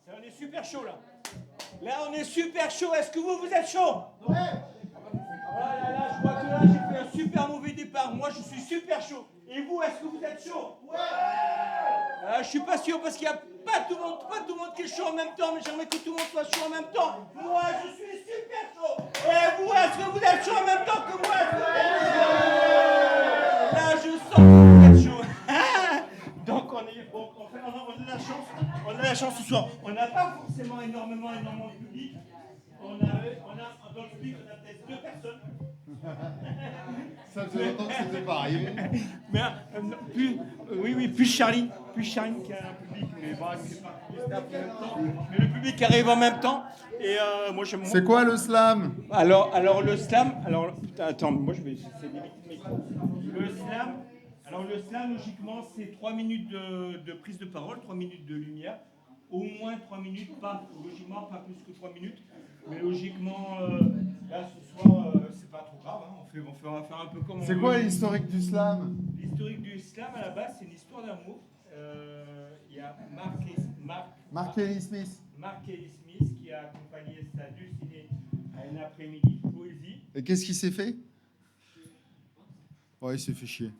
On est super chaud là. Là, on est super chaud. Est-ce que vous êtes chaud? Ouais. Là, je vois que là, j'ai fait un super mauvais départ. Moi, je suis super chaud. Et vous, est-ce que vous êtes chaud? Ouais. Je suis pas sûr parce qu'il n'y a pas tout le monde qui est chaud en même temps. Mais j'aimerais que tout le monde soit chaud en même temps. Moi, je suis super chaud. Et vous, est-ce que vous êtes chaud en même temps que moi? Là, je sens que vous êtes chaud. Donc, on a de la chance. On a la chance ce soir. On n'a pas forcément énormément de public. On a dans le public, on a peut-être 2 personnes. Ça faisait longtemps que c'était pas arrivé. Mais plus Charline qui a un public, mais bon, c'est pas le staff en même temps. Mais le public arrive en même temps. Et moi, j'aime. C'est quoi le slam? Alors le slam. Alors attends, moi je vais essayer d'éviter le micro. Le slam, logiquement, c'est 3 minutes de prise de parole, 3 minutes de lumière. Au moins 3 minutes, logiquement, pas plus que 3 minutes. Mais logiquement, là, ce soir, c'est pas trop grave. Hein. On va faire un peu comme on veut. C'est quoi l'historique du slam? L'historique du slam, à la base, c'est une histoire d'amour. Il y a Mark Kelly Smith qui a accompagné sa dulcinée à un après-midi de poésie. Et qu'est-ce qu'il s'est fait? Ouais, il s'est fait chier.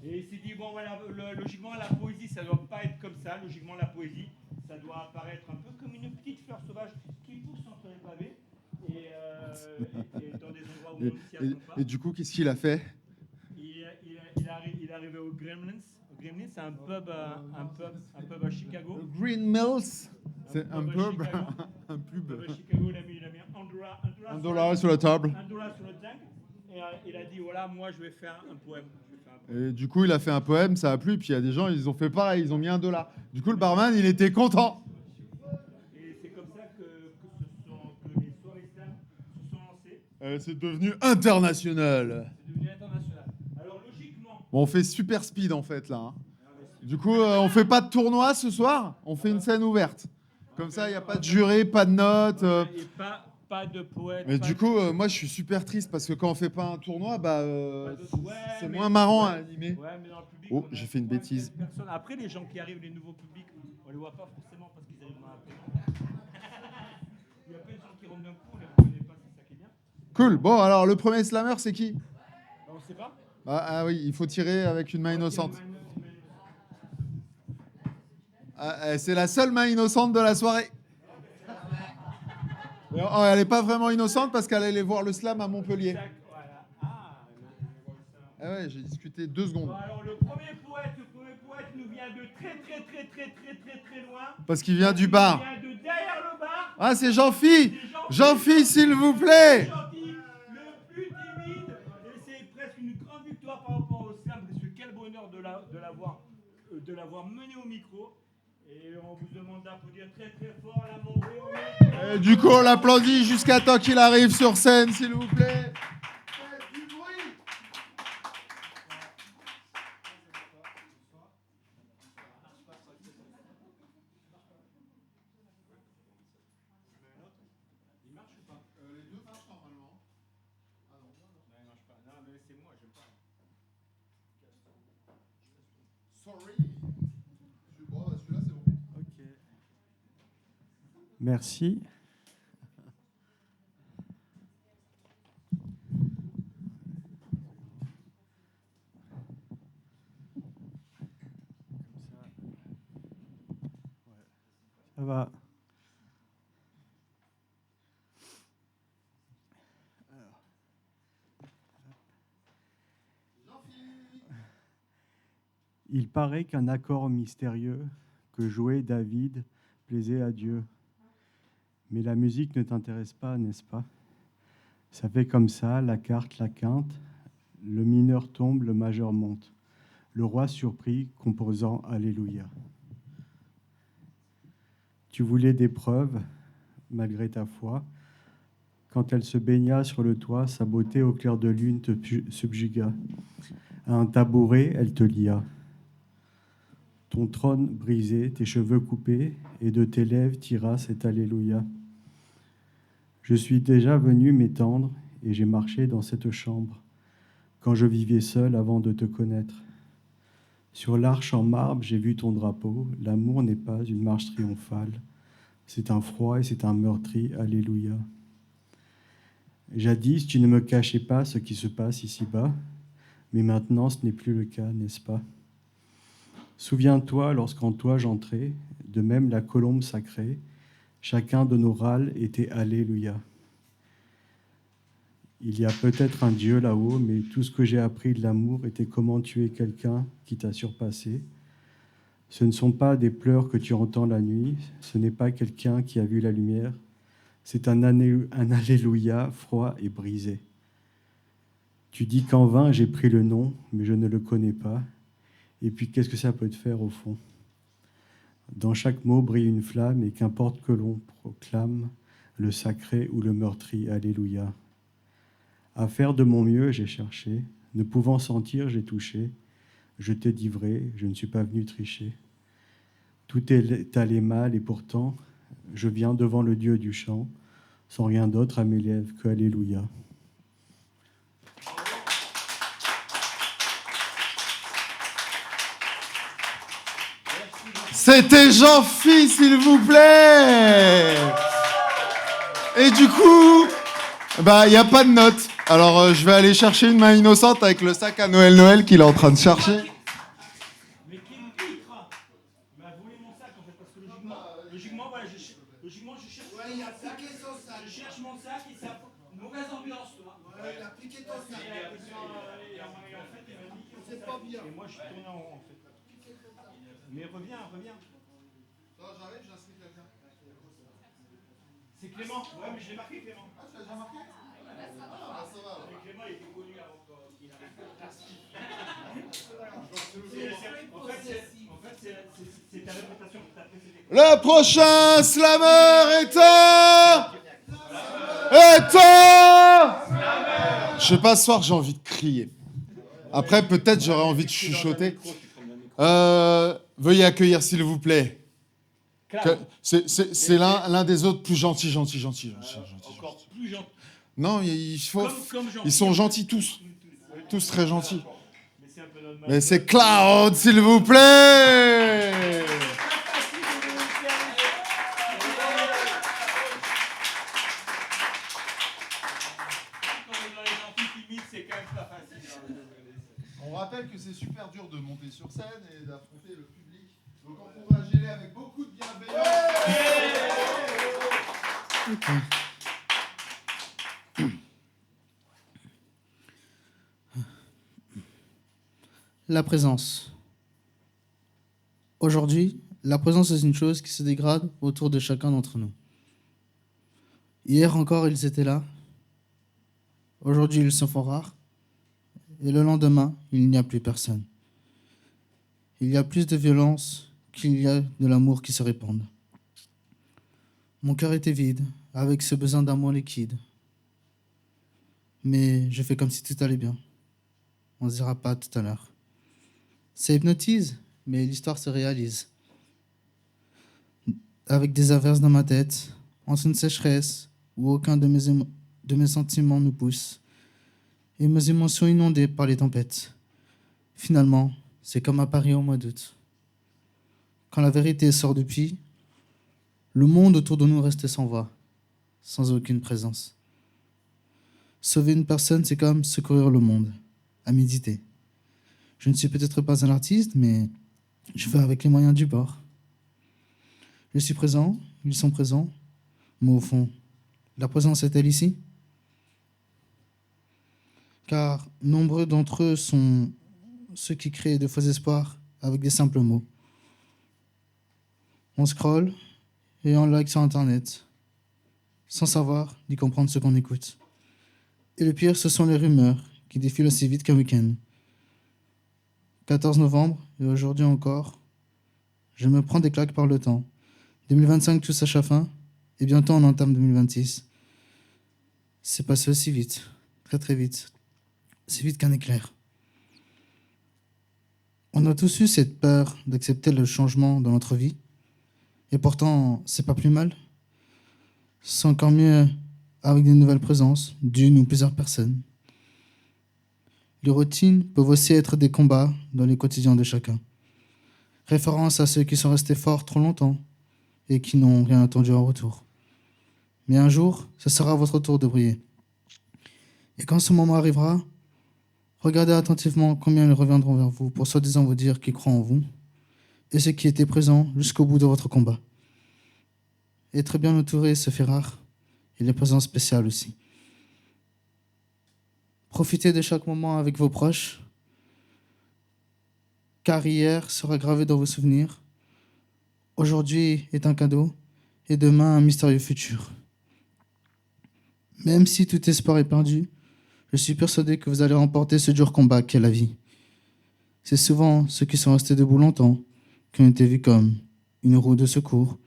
Et il s'est dit, bon, voilà, logiquement, la poésie, ça doit pas être comme ça. Logiquement, la poésie, ça doit apparaître un peu comme une petite fleur sauvage qui pousse entre les pavés et dans des endroits où on ne s'y attend pas. Et du coup, qu'est-ce qu'il a fait? Il est arrivé au Gremlins. Gremlins, c'est un pub à Chicago. Green Mills, c'est un pub. Un pub. À Chicago, il a mis $1 sur la table. $1 sur le tank. Et il a dit, voilà, moi, je vais faire un poème. Et du coup, il a fait un poème, ça a plu. Puis il y a des gens, ils ont fait pareil, ils ont mis $1. Du coup, le barman, il était content. Et c'est comme ça que les soirées slam se sont lancées. C'est devenu international. Alors, logiquement... Bon, on fait super speed, en fait, là. Hein. Du coup, on fait pas de tournoi ce soir. On fait une scène ouverte. Comme ça, il n'y a pas de juré, pas de notes. Et pas de poète. Mais du coup, moi, je suis super triste parce que quand on fait pas un tournoi, c'est moins marrant à animer. Ouais, mais dans le public, oh, j'ai fait une bêtise. Après, les gens qui arrivent, les nouveaux publics, on les voit pas forcément parce qu'ils arrivent dans la Il y a plein de gens qui rentrent d'un coup, on les reconnaît pas, c'est ça qui est bien. Cool. Bon, alors, le premier slammer, c'est qui? On sait pas. Ah oui, il faut tirer avec une main innocente. C'est la seule main innocente de la soirée. Elle n'est pas vraiment innocente parce qu'elle allait voir le slam à Montpellier. Ah ouais, j'ai discuté 2 secondes. Alors le premier poète nous vient de très loin. Parce qu'il vient du bar. Il vient de derrière le bar. Ah, c'est Jean-Phi. Jean-Phi, s'il vous plaît. Jean-Phi, le plus timide. Et c'est presque une grande victoire par rapport au slam. Parce que quel bonheur de l'avoir mené au micro. Et on vous demande d'applaudir très fort à la montée. Du coup, on l'applaudit jusqu'à temps qu'il arrive sur scène, s'il vous plaît. Faites du bruit. Il marche ou pas? Les 2 marchent normalement. Ah non, il marche pas. Non, mais c'est moi, j'aime pas. Sorry. Bon, celui-là, c'est bon. Ok. Merci. Ça va. Il paraît qu'un accord mystérieux que jouait David plaisait à Dieu. Mais la musique ne t'intéresse pas, n'est-ce pas? Ça fait comme ça, la carte, la quinte, le mineur tombe, le majeur monte. Le roi surpris, composant Alléluia. Tu voulais des preuves, malgré ta foi. Quand elle se baigna sur le toit, sa beauté au clair de lune te subjugua. À un tabouret, elle te lia. Ton trône brisé, tes cheveux coupés, et de tes lèvres tira cet Alléluia. Je suis déjà venu m'étendre, et j'ai marché dans cette chambre, quand je vivais seul avant de te connaître. Sur l'arche en marbre, j'ai vu ton drapeau. L'amour n'est pas une marche triomphale. C'est un froid et c'est un meurtri. Alléluia. Jadis, tu ne me cachais pas ce qui se passe ici-bas, mais maintenant ce n'est plus le cas, n'est-ce pas? Souviens-toi lorsqu'en toi j'entrais, de même la colombe sacrée, chacun de nos râles était Alléluia. Il y a peut-être un Dieu là-haut, mais tout ce que j'ai appris de l'amour était comment tuer quelqu'un qui t'a surpassé. Ce ne sont pas des pleurs que tu entends la nuit, ce n'est pas quelqu'un qui a vu la lumière, c'est un Alléluia froid et brisé. Tu dis qu'en vain j'ai pris le nom, mais je ne le connais pas. Et puis qu'est-ce que ça peut te faire au fond? Dans chaque mot brille une flamme, et qu'importe que l'on proclame le sacré ou le meurtri, Alléluia. À faire de mon mieux, j'ai cherché, ne pouvant sentir, j'ai touché. Je t'ai livré, je ne suis pas venu tricher. Tout est allé mal, et pourtant, je viens devant le Dieu du chant, sans rien d'autre à mes lèvres que Alléluia. C'était Jean-Phi, s'il vous plaît. Et du coup, il n'y a pas de notes. Alors, je vais aller chercher une main innocente avec le sac à Noël qu'il est en train de chercher. Mais qui me pique? Il m'a volé mon sac en fait, parce que logiquement voilà, je cherche mon sac, je cherche mon sac et c'est une mauvaise ambiance, tu vois. Il a piqué ton sac. Et en fait, il m'a dit que c'est pas bien. Et moi, je suis tourné en rond en fait. Mais reviens. Non, j'arrive, j'inscris quelqu'un. C'est Clément. Ouais, mais je l'ai marqué, Clément. Ah, tu l'as déjà marqué? Ah, ça va. Mais Clément, il était connu avant qu'il arrive. En fait, c'est ta réputation que tu as précédée. Le prochain slammer Je sais pas, ce soir, j'ai envie de crier. Après, peut-être, j'aurais envie de chuchoter. Veuillez accueillir, s'il vous plaît. C'est l'un des autres plus gentils. Encore plus gentil. Non, il faut. Comme Ils sont gentils tous. Tous très gentils. Mais c'est un peu notre Mais c'est Cloud, s'il vous plaît. On rappelle que c'est super dur de monter sur scène et d'affronter le public. Donc encouragez-les avec beaucoup de bienveillance. La présence. Aujourd'hui, la présence est une chose qui se dégrade autour de chacun d'entre nous. Hier encore, ils étaient là. Aujourd'hui, ils se font rares. Et le lendemain, il n'y a plus personne. Il y a plus de violence qu'il y a de l'amour qui se répand. Mon cœur était vide, avec ce besoin d'amour liquide. Mais je fais comme si tout allait bien. On ne se dira pas tout à l'heure. Ça hypnotise, mais l'histoire se réalise. Avec des averses dans ma tête, entre une sécheresse où aucun de mes sentiments ne pousse, et mes émotions inondées par les tempêtes. Finalement, c'est comme à Paris au mois d'août. Quand la vérité sort du puits, le monde autour de nous reste sans voix, sans aucune présence. Sauver une personne, c'est comme secourir le monde, à méditer. Je ne suis peut-être pas un artiste, mais je fais avec les moyens du bord. Je suis présent, ils sont présents, mais au fond, la présence est-elle ici? Car nombreux d'entre eux sont ceux qui créent de faux espoirs avec des simples mots. On scrolle et on like sur Internet, sans savoir ni comprendre ce qu'on écoute. Et le pire, ce sont les rumeurs qui défilent aussi vite qu'un week-end. 14 novembre, et aujourd'hui encore, je me prends des claques par le temps. 2025 touche à sa fin, et bientôt on entame 2026. C'est passé aussi vite, très très vite. C'est vite qu'un éclair. On a tous eu cette peur d'accepter le changement dans notre vie, et pourtant, c'est pas plus mal. C'est encore mieux avec des nouvelles présences, d'une ou plusieurs personnes. Les routines peuvent aussi être des combats dans les quotidiens de chacun. Référence à ceux qui sont restés forts trop longtemps et qui n'ont rien attendu en retour. Mais un jour, ce sera votre tour de briller. Et quand ce moment arrivera, regardez attentivement combien ils reviendront vers vous pour soi-disant vous dire qu'ils croient en vous et ceux qui étaient présents jusqu'au bout de votre combat. Être bien entouré se fait rare et les présents spéciales aussi. Profitez de chaque moment avec vos proches, car hier sera gravé dans vos souvenirs. Aujourd'hui est un cadeau et demain un mystérieux futur. Même si tout espoir est perdu, je suis persuadé que vous allez remporter ce dur combat qu'est la vie. C'est souvent ceux qui sont restés debout longtemps qui ont été vus comme une roue de secours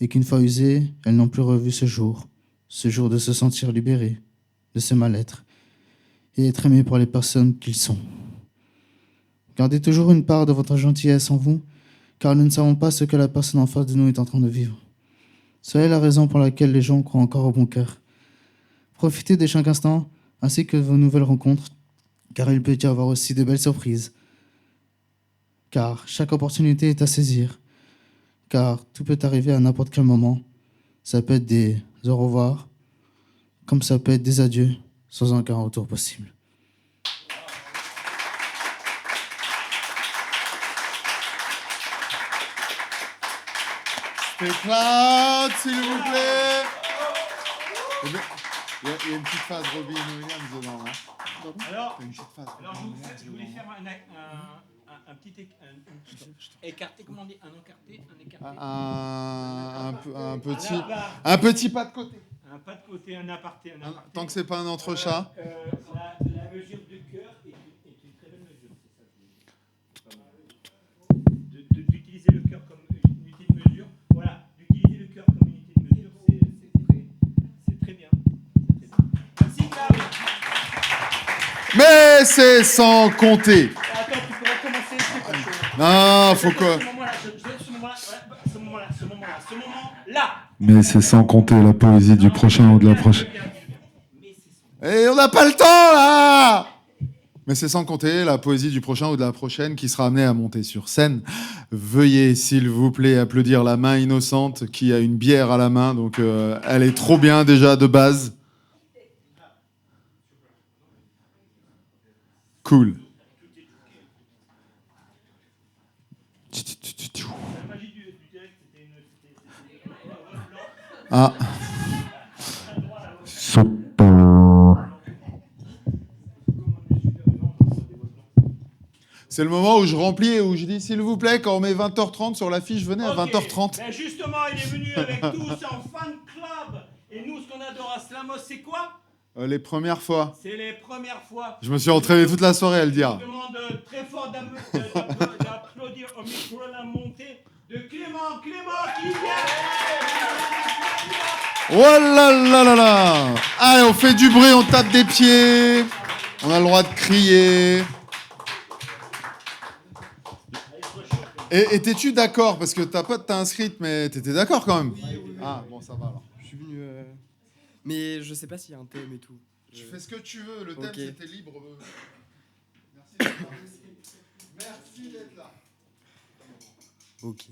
et qu'une fois usées, elles n'ont plus revu ce jour de se sentir libérés de ce mal-être et être aimés pour les personnes qu'ils sont. Gardez toujours une part de votre gentillesse en vous, car nous ne savons pas ce que la personne en face de nous est en train de vivre. Soyez la raison pour laquelle les gens croient encore au bon cœur. Profitez de chaque instant, ainsi que de vos nouvelles rencontres, car il peut y avoir aussi de belles surprises. Car chaque opportunité est à saisir, car tout peut arriver à n'importe quel moment. Ça peut être des au revoir, comme ça peut être des adieux, sans aucun retour possible. Stay Cloud, s'il vous plaît. Il y a une petite phase Robin Williams dedans. Hein. Alors, Une petite phase alors Robin je Williams voulais dedans. faire un petit écarté, comment on dit, un écarté, Un petit pas de côté. un pas de côté, un aparté, un aparté. Tant que c'est pas un entrechat. La mesure de cœur est une très belle mesure, c'est ça que je voulais dire. D'utiliser le cœur comme une unité de mesure. Voilà, d'utiliser le cœur comme unité de mesure, c'est très bien. Merci, Claude. Mais c'est sans compter. Attends, tu peux recommencer, c'est pas chaud. Non, faut quoi. Ce moment-là. Mais c'est sans compter la poésie du prochain ou de la prochaine. Et on n'a pas le temps là. Mais c'est sans compter la poésie du prochain ou de la prochaine qui sera amenée à monter sur scène. Veuillez, s'il vous plaît, applaudir la main innocente qui a une bière à la main. Donc elle est trop bien déjà de base. Cool. Ah. C'est le moment où je remplis et où je dis s'il vous plaît, quand on met 20h30 sur l'affiche, venez à 20h30. Ben justement, il est venu avec tous en fan club. Et nous, ce qu'on adore à Slamos, c'est quoi? Les premières fois. C'est les premières fois. Je me suis entraîné toute la soirée à le dire. Je demande très fort d'applaudir au micro la montée de Clément. Clément qui vient. Oh là là là là. Allez, on fait du bruit, on tape des pieds. On a le droit de crier. Et t'es-tu d'accord? Parce que ta pote t'a inscrite, mais t'étais d'accord quand même? Oui. Ah, bon, ça va alors. Je suis venu. Mais je sais pas s'il y a un thème et tout. Tu fais ce que tu veux, le thème Ok. c'était libre. Merci d'être là. Merci d'être là. Ok.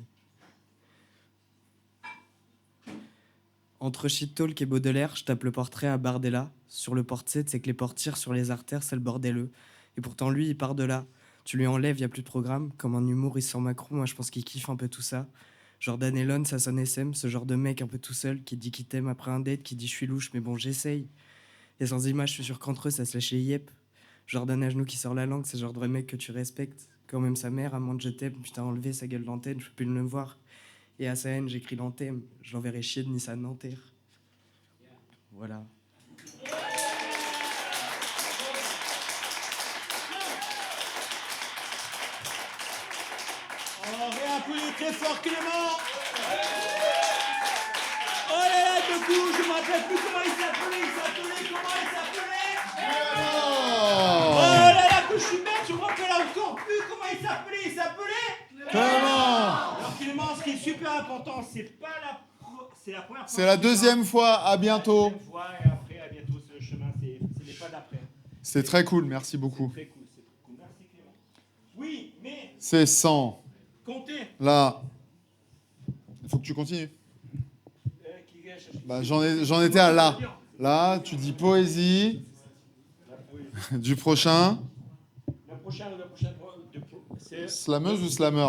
Entre Shit Talk et Baudelaire, je tape le portrait à Bardella. Sur le portrait, c'est que les portes tirent sur les artères, c'est le bordelleux. Et pourtant, lui, il part de là. Tu lui enlèves, il n'y a plus de programme. Comme un humoriste sans Macron, moi, je pense qu'il kiffe un peu tout ça. Jordan Elon, ça sonne SM, ce genre de mec un peu tout seul qui dit qu'il t'aime après un date, qui dit je suis louche, mais bon, j'essaye. Et sans image, je suis sûr qu'entre eux, ça se lâche les yep. Jordan à genoux qui sort la langue, c'est le genre de vrai mec que tu respectes. Quand même sa mère, amant de je t'aime, putain, enlevé sa gueule d'antenne, je peux plus le voir. Et à sa haine, j'écris l'anthème. Je l'enverrai chier de Nissan Nanterre. Voilà. On réapplaudit très fort Clément. Oh là là, du coup, je ne me rappelle plus comment il s'appelait. Oh là là, que je suis bête, je me rappelle encore plus comment il s'appelait. Comment? Alors Clément, ce qui est super important, c'est pas c'est la première fois. C'est la deuxième fois, à bientôt. La deuxième fois, et après, à bientôt, c'est le chemin, c'est les pas d'après. C'est très cool, merci beaucoup. C'est très cool. Merci Clément. Oui, mais... C'est sans Comptez. Là, il faut que tu continues. Qui vient chercher. Bah, j'en étais à là. Là, tu dis poésie du prochain. Le prochain, c'est Slameuse ou slammer?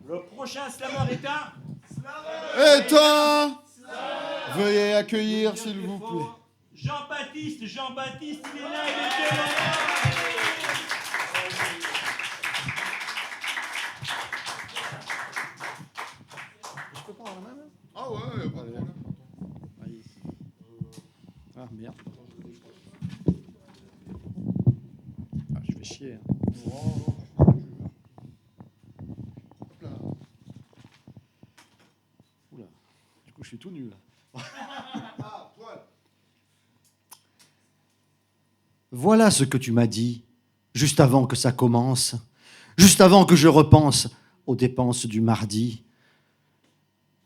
le prochain slammer est un. Et toi, veuillez accueillir, s'il vous plaît. Jean-Baptiste, il est là, il est devant. Je peux prendre la main? Ah ouais, pas de problème. Ah merde. Ah, je fais chier. Oula. Du coup, je suis tout nul. Voilà ce que tu m'as dit, juste avant que ça commence, juste avant que je repense aux dépenses du mardi.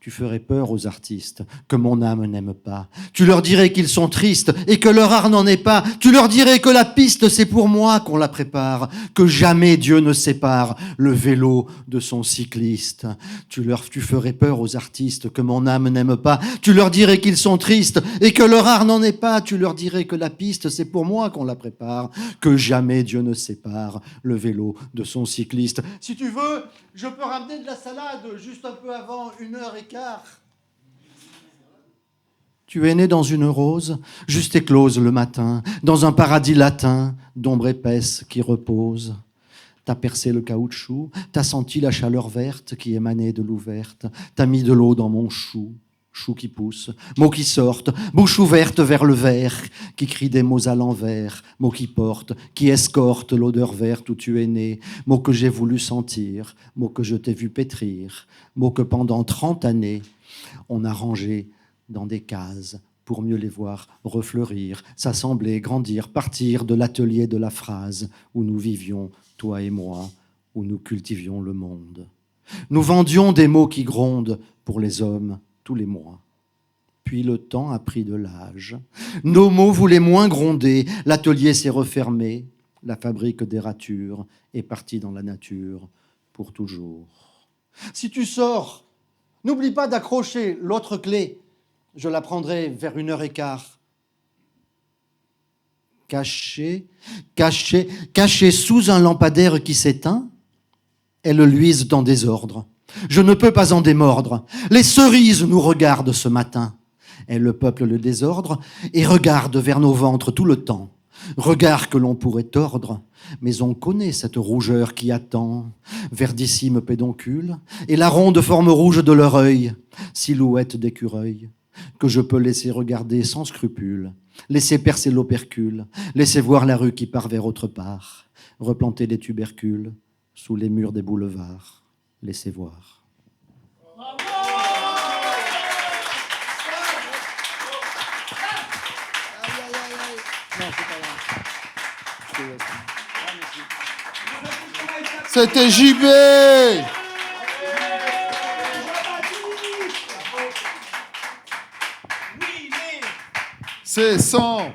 Tu ferais peur aux artistes que mon âme n'aime pas. Tu leur dirais qu'ils sont tristes et que leur art n'en est pas. Tu leur dirais que la piste, c'est pour moi qu'on la prépare, que jamais Dieu ne sépare le vélo de son cycliste. Tu ferais peur aux artistes que mon âme n'aime pas. Tu leur dirais qu'ils sont tristes et que leur art n'en est pas. Tu leur dirais que la piste, c'est pour moi qu'on la prépare, que jamais Dieu ne sépare le vélo de son cycliste. Si tu veux, je peux ramener de la salade juste un peu avant 1h15. Tu es né dans une rose, juste éclose le matin, dans un paradis latin, d'ombre épaisse qui repose. T'as percé le caoutchouc, t'as senti la chaleur verte qui émanait de l'ouverte, t'as mis de l'eau dans mon chou, chou qui pousse, mots qui sortent, bouche ouverte vers le verre, qui crie des mots à l'envers, mots qui portent, qui escortent l'odeur verte où tu es né, mots que j'ai voulu sentir, mots que je t'ai vu pétrir, mots que pendant 30 années, on a rangés dans des cases pour mieux les voir refleurir, s'assembler, grandir, partir de l'atelier de la phrase où nous vivions, toi et moi, où nous cultivions le monde. Nous vendions des mots qui grondent pour les hommes tous les mois. Puis le temps a pris de l'âge. Nos mots voulaient moins gronder, l'atelier s'est refermé, la fabrique des ratures est partie dans la nature pour toujours. Si tu sors, n'oublie pas d'accrocher l'autre clé. Je la prendrai vers 1h15. Cachée sous un lampadaire qui s'éteint, elle luise dans désordre. Je ne peux pas en démordre. Les cerises nous regardent ce matin. Elles peuplent le désordre et regardent vers nos ventres tout le temps. Regard que l'on pourrait tordre, mais on connaît cette rougeur qui attend. Verdissime pédoncule et la ronde forme rouge de leur œil, silhouette d'écureuil, que je peux laisser regarder sans scrupule, laisser percer l'opercule, laisser voir la rue qui part vers autre part, replanter des tubercules sous les murs des boulevards, laisser voir. C'était JB. C'est 100.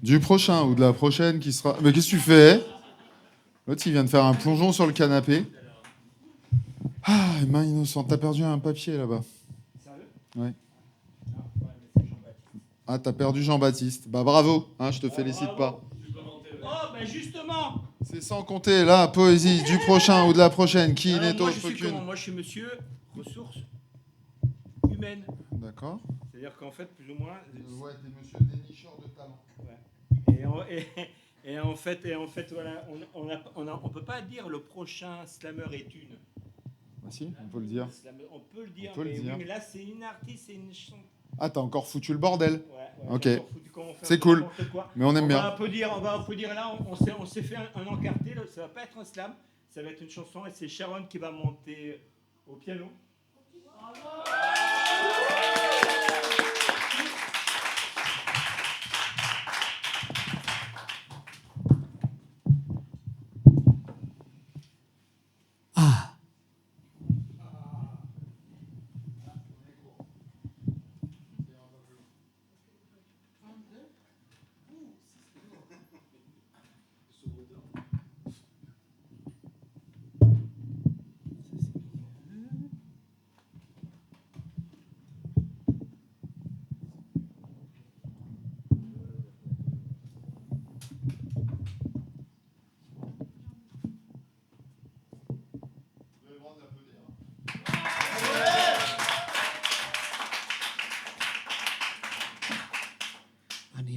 Du prochain ou de la prochaine qui sera... Mais qu'est-ce que tu fais? L'autre, il vient de faire un plongeon sur le canapé. Ah, main innocente. T'as perdu un papier là-bas. Sérieux? Ouais. Ah, t'as perdu Jean-Baptiste. Bah bravo, hein, je te félicite pas. Oh, ben justement. C'est sans compter, là, poésie du prochain ou de la prochaine, qui Alors, n'est moi, je autre suis qu'une... comment? Moi, je suis monsieur ressources humaines. D'accord. C'est-à-dire qu'en fait, plus ou moins... Ouais, t'es monsieur dénicheur de talent. Et en fait, voilà, on peut pas dire le prochain slammer est une. Ah si, on peut le dire. On peut le dire, On peut le mais, dire. oui, mais là, c'est une artiste, c'est une chanteuse. Ah, t'as encore foutu le bordel. Ouais, Ok. j'ai encore foutu comment faire C'est cool. n'importe quoi. Mais on aime bien. On va un peu dire là, on s'est fait un encarté, là, ça va pas être un slam, ça va être une chanson et c'est Sharon qui va monter au piano. Ah.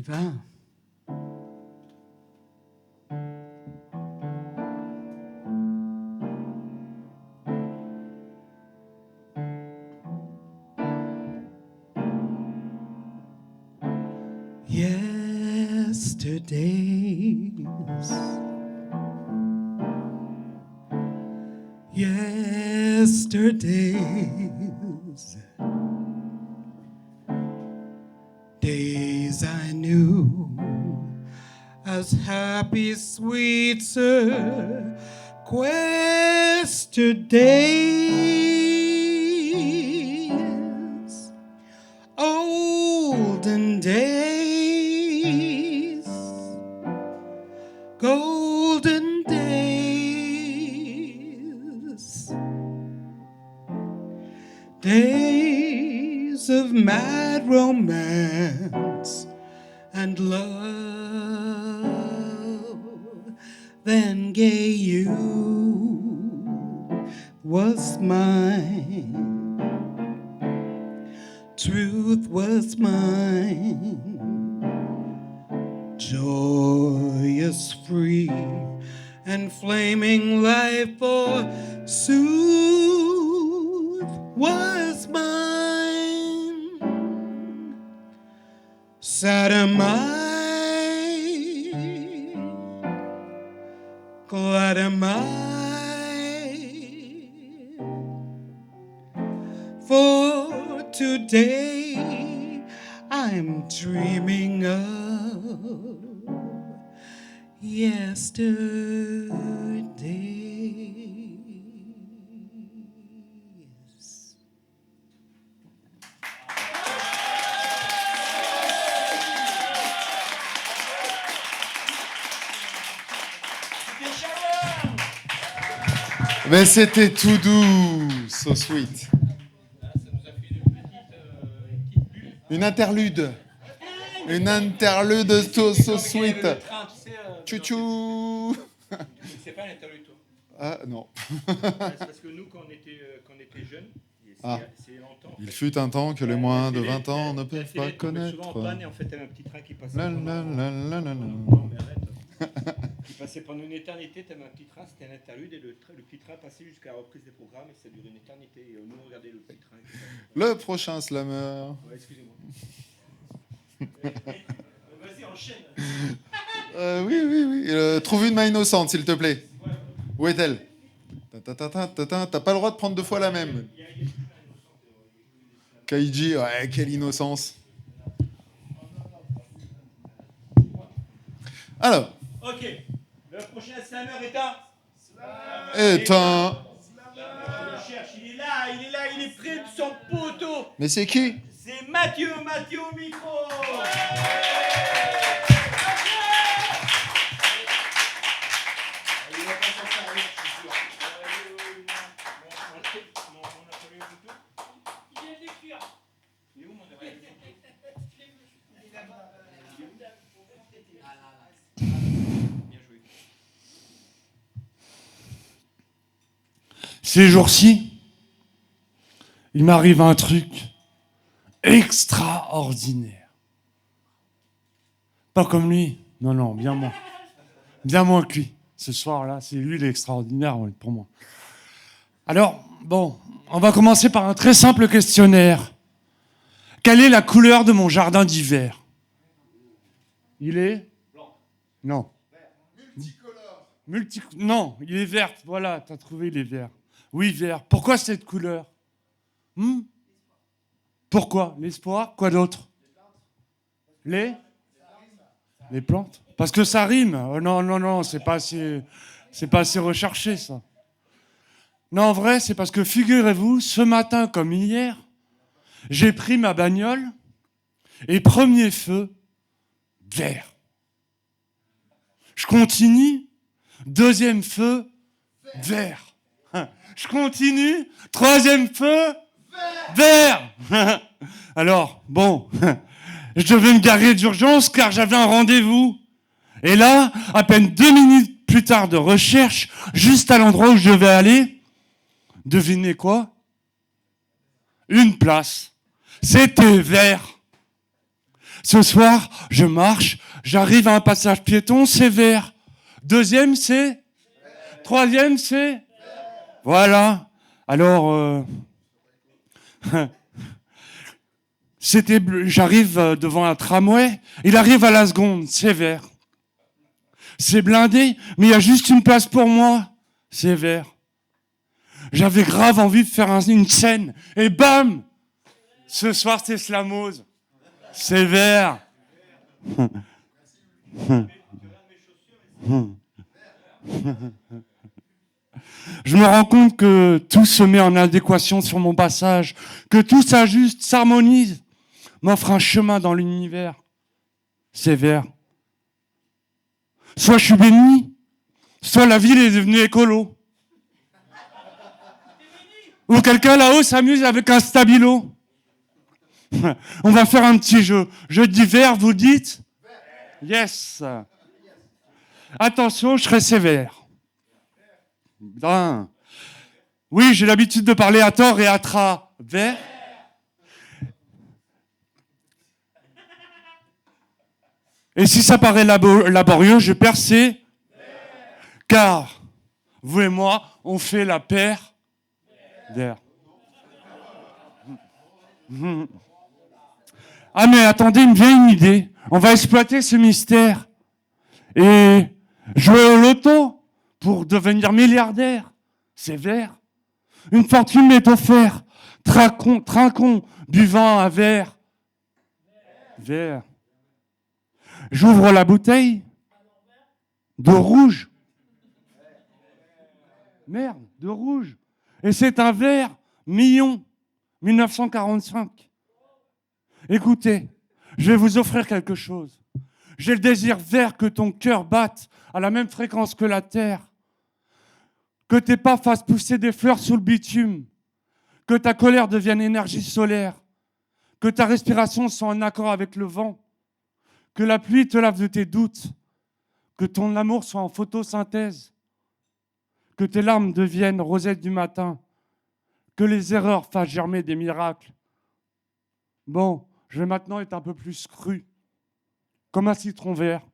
va. Yesterdays, days I knew as happy, sweet sequester days, olden days, golden days, days of mad romance and love. Then gay youth was mine, truth was mine, joyous, free, and flaming life forsooth was mine. Sad am I, glad am I, for today I'm dreaming of yesterdays. Mais c'était tout doux, so sweet. Une interlude. Une interlude so sweet. Tchou-tchou. C'est pas l'interlude, toi. Ah non. C'est parce que nous, quand on était jeunes, c'est longtemps. Il fut un temps que les moins de 20 ans ne peuvent pas connaître. Souvent en panne et en fait, t'avais un petit train qui passait. La, la, la, la, la. Non, mais arrête. Qui passait pendant une éternité, t'avais un petit train, c'était un interlude et le petit train passait jusqu'à la reprise des programmes et ça durait une éternité. Et nous, on regardait le petit train. Le prochain slammer. Ouais, excusez-moi. Vas-y, enchaîne. Oui. Trouve une main innocente, s'il te plaît. Où est-elle? T'as pas le droit de prendre deux fois la même. Kaiji, ouais, quelle innocence. Alors. Ok. Le prochain slammer est un. Est un. Je le cherche, il est là, il est près de son poteau. Mais c'est qui? C'est Mathieu au micro. Ces jours-ci, il m'arrive un truc extraordinaire. Pas comme lui. Non, bien moins. Bien moins que lui. Ce soir-là, c'est lui l'extraordinaire pour moi. Alors, bon, on va commencer par un très simple questionnaire. Quelle est la couleur de mon jardin d'hiver? Il est blanc. Non. Multicolore. Non, il est vert. Voilà, t'as trouvé, il est vert. Oui, vert. Pourquoi cette couleur? Pourquoi? L'espoir? Quoi d'autre? Les plantes? Parce que ça rime. Oh, non, c'est pas assez recherché, ça. Non, en vrai, c'est parce que, figurez-vous, ce matin comme hier, j'ai pris ma bagnole et premier feu, vert. Je continue, deuxième feu, vert. Je continue, troisième feu, vert. Alors, bon, je devais me garer d'urgence car j'avais un rendez-vous. Et là, à peine 2 minutes plus tard de recherche, juste à l'endroit où je devais aller, devinez quoi? Une place. C'était vert. Ce soir, je marche, j'arrive à un passage piéton, c'est vert. Deuxième, c'est? Troisième, c'est? Voilà. Alors, j'arrive devant un tramway, il arrive à la seconde, c'est vert. C'est blindé, mais il y a juste une place pour moi, c'est vert. J'avais grave envie de faire une scène, et bam! Ce soir, c'est Slamose. C'est vert. Je me rends compte que tout se met en adéquation sur mon passage, que tout s'ajuste, s'harmonise, m'offre un chemin dans l'univers. C'est vert. Soit je suis béni, soit la ville est devenue écolo. Ou quelqu'un là-haut s'amuse avec un stabilo. On va faire un petit jeu. Je dis vert, vous dites? Yes. Attention, je serai sévère. Putain. Oui, j'ai l'habitude de parler à tort et à travers. Et si ça paraît laborieux, je persévère. Car vous et moi, on fait la paire d'air. Ah mais attendez, il me vient une idée. On va exploiter ce mystère et jouer au loto pour devenir milliardaire. C'est vert. Une fortune m'est offerte. Trinquons, buvant un verre. Vert. J'ouvre la bouteille de rouge. Merde, de rouge. Et c'est un vert million 1945. Écoutez, je vais vous offrir quelque chose. J'ai le désir vert que ton cœur batte à la même fréquence que la terre. Que tes pas fassent pousser des fleurs sous le bitume. Que ta colère devienne énergie solaire. Que ta respiration soit en accord avec le vent. Que la pluie te lave de tes doutes. Que ton amour soit en photosynthèse. Que tes larmes deviennent rosette du matin. Que les erreurs fassent germer des miracles. Bon, je vais maintenant être un peu plus cru. Comme un citron vert.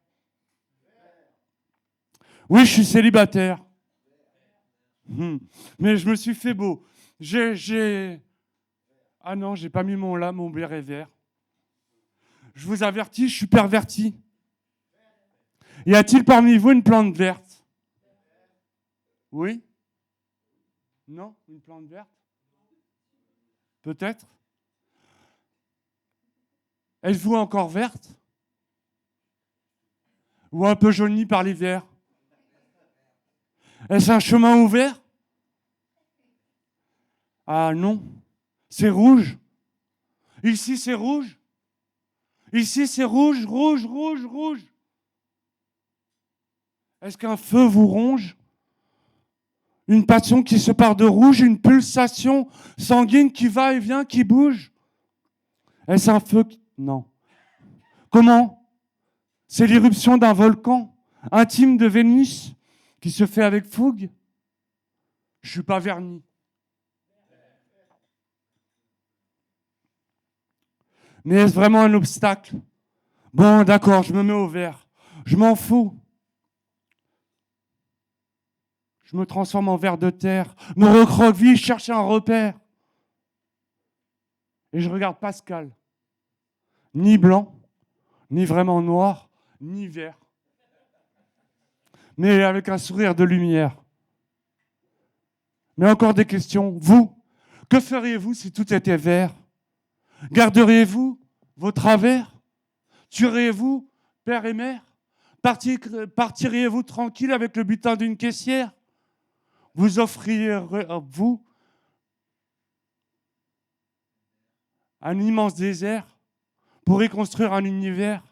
Oui, je suis célibataire. Mais je me suis fait beau. Ah non, j'ai pas mis mon béret vert. Je vous avertis, je suis perverti. Y a-t-il parmi vous une plante verte? Oui? Non? Une plante verte? Peut-être? Êtes-vous encore verte? Ou un peu jaunie par l'hiver? Est-ce un chemin ouvert? Ah non, c'est rouge. Ici, c'est rouge. Ici, c'est rouge, rouge, rouge, rouge. Est-ce qu'un feu vous ronge? Une passion qui se part de rouge, une pulsation sanguine qui va et vient, qui bouge? Est-ce un feu Non. Comment? C'est l'irruption d'un volcan intime de Vénus qui se fait avec fougue? Je ne suis pas verni. Mais est-ce vraiment un obstacle? Bon, d'accord, je me mets au vert. Je m'en fous. Je me transforme en ver de terre, me recroqueville, cherche un repère. Et je regarde Pascal. Ni blanc, ni vraiment noir, ni vert. Mais avec un sourire de lumière. Mais encore des questions. Vous, que feriez-vous si tout était vert? Garderiez-vous vos travers? Tueriez-vous père et mère? Partiriez-vous tranquille avec le butin d'une caissière? Vous offriez-vous un immense désert pour y construire un univers?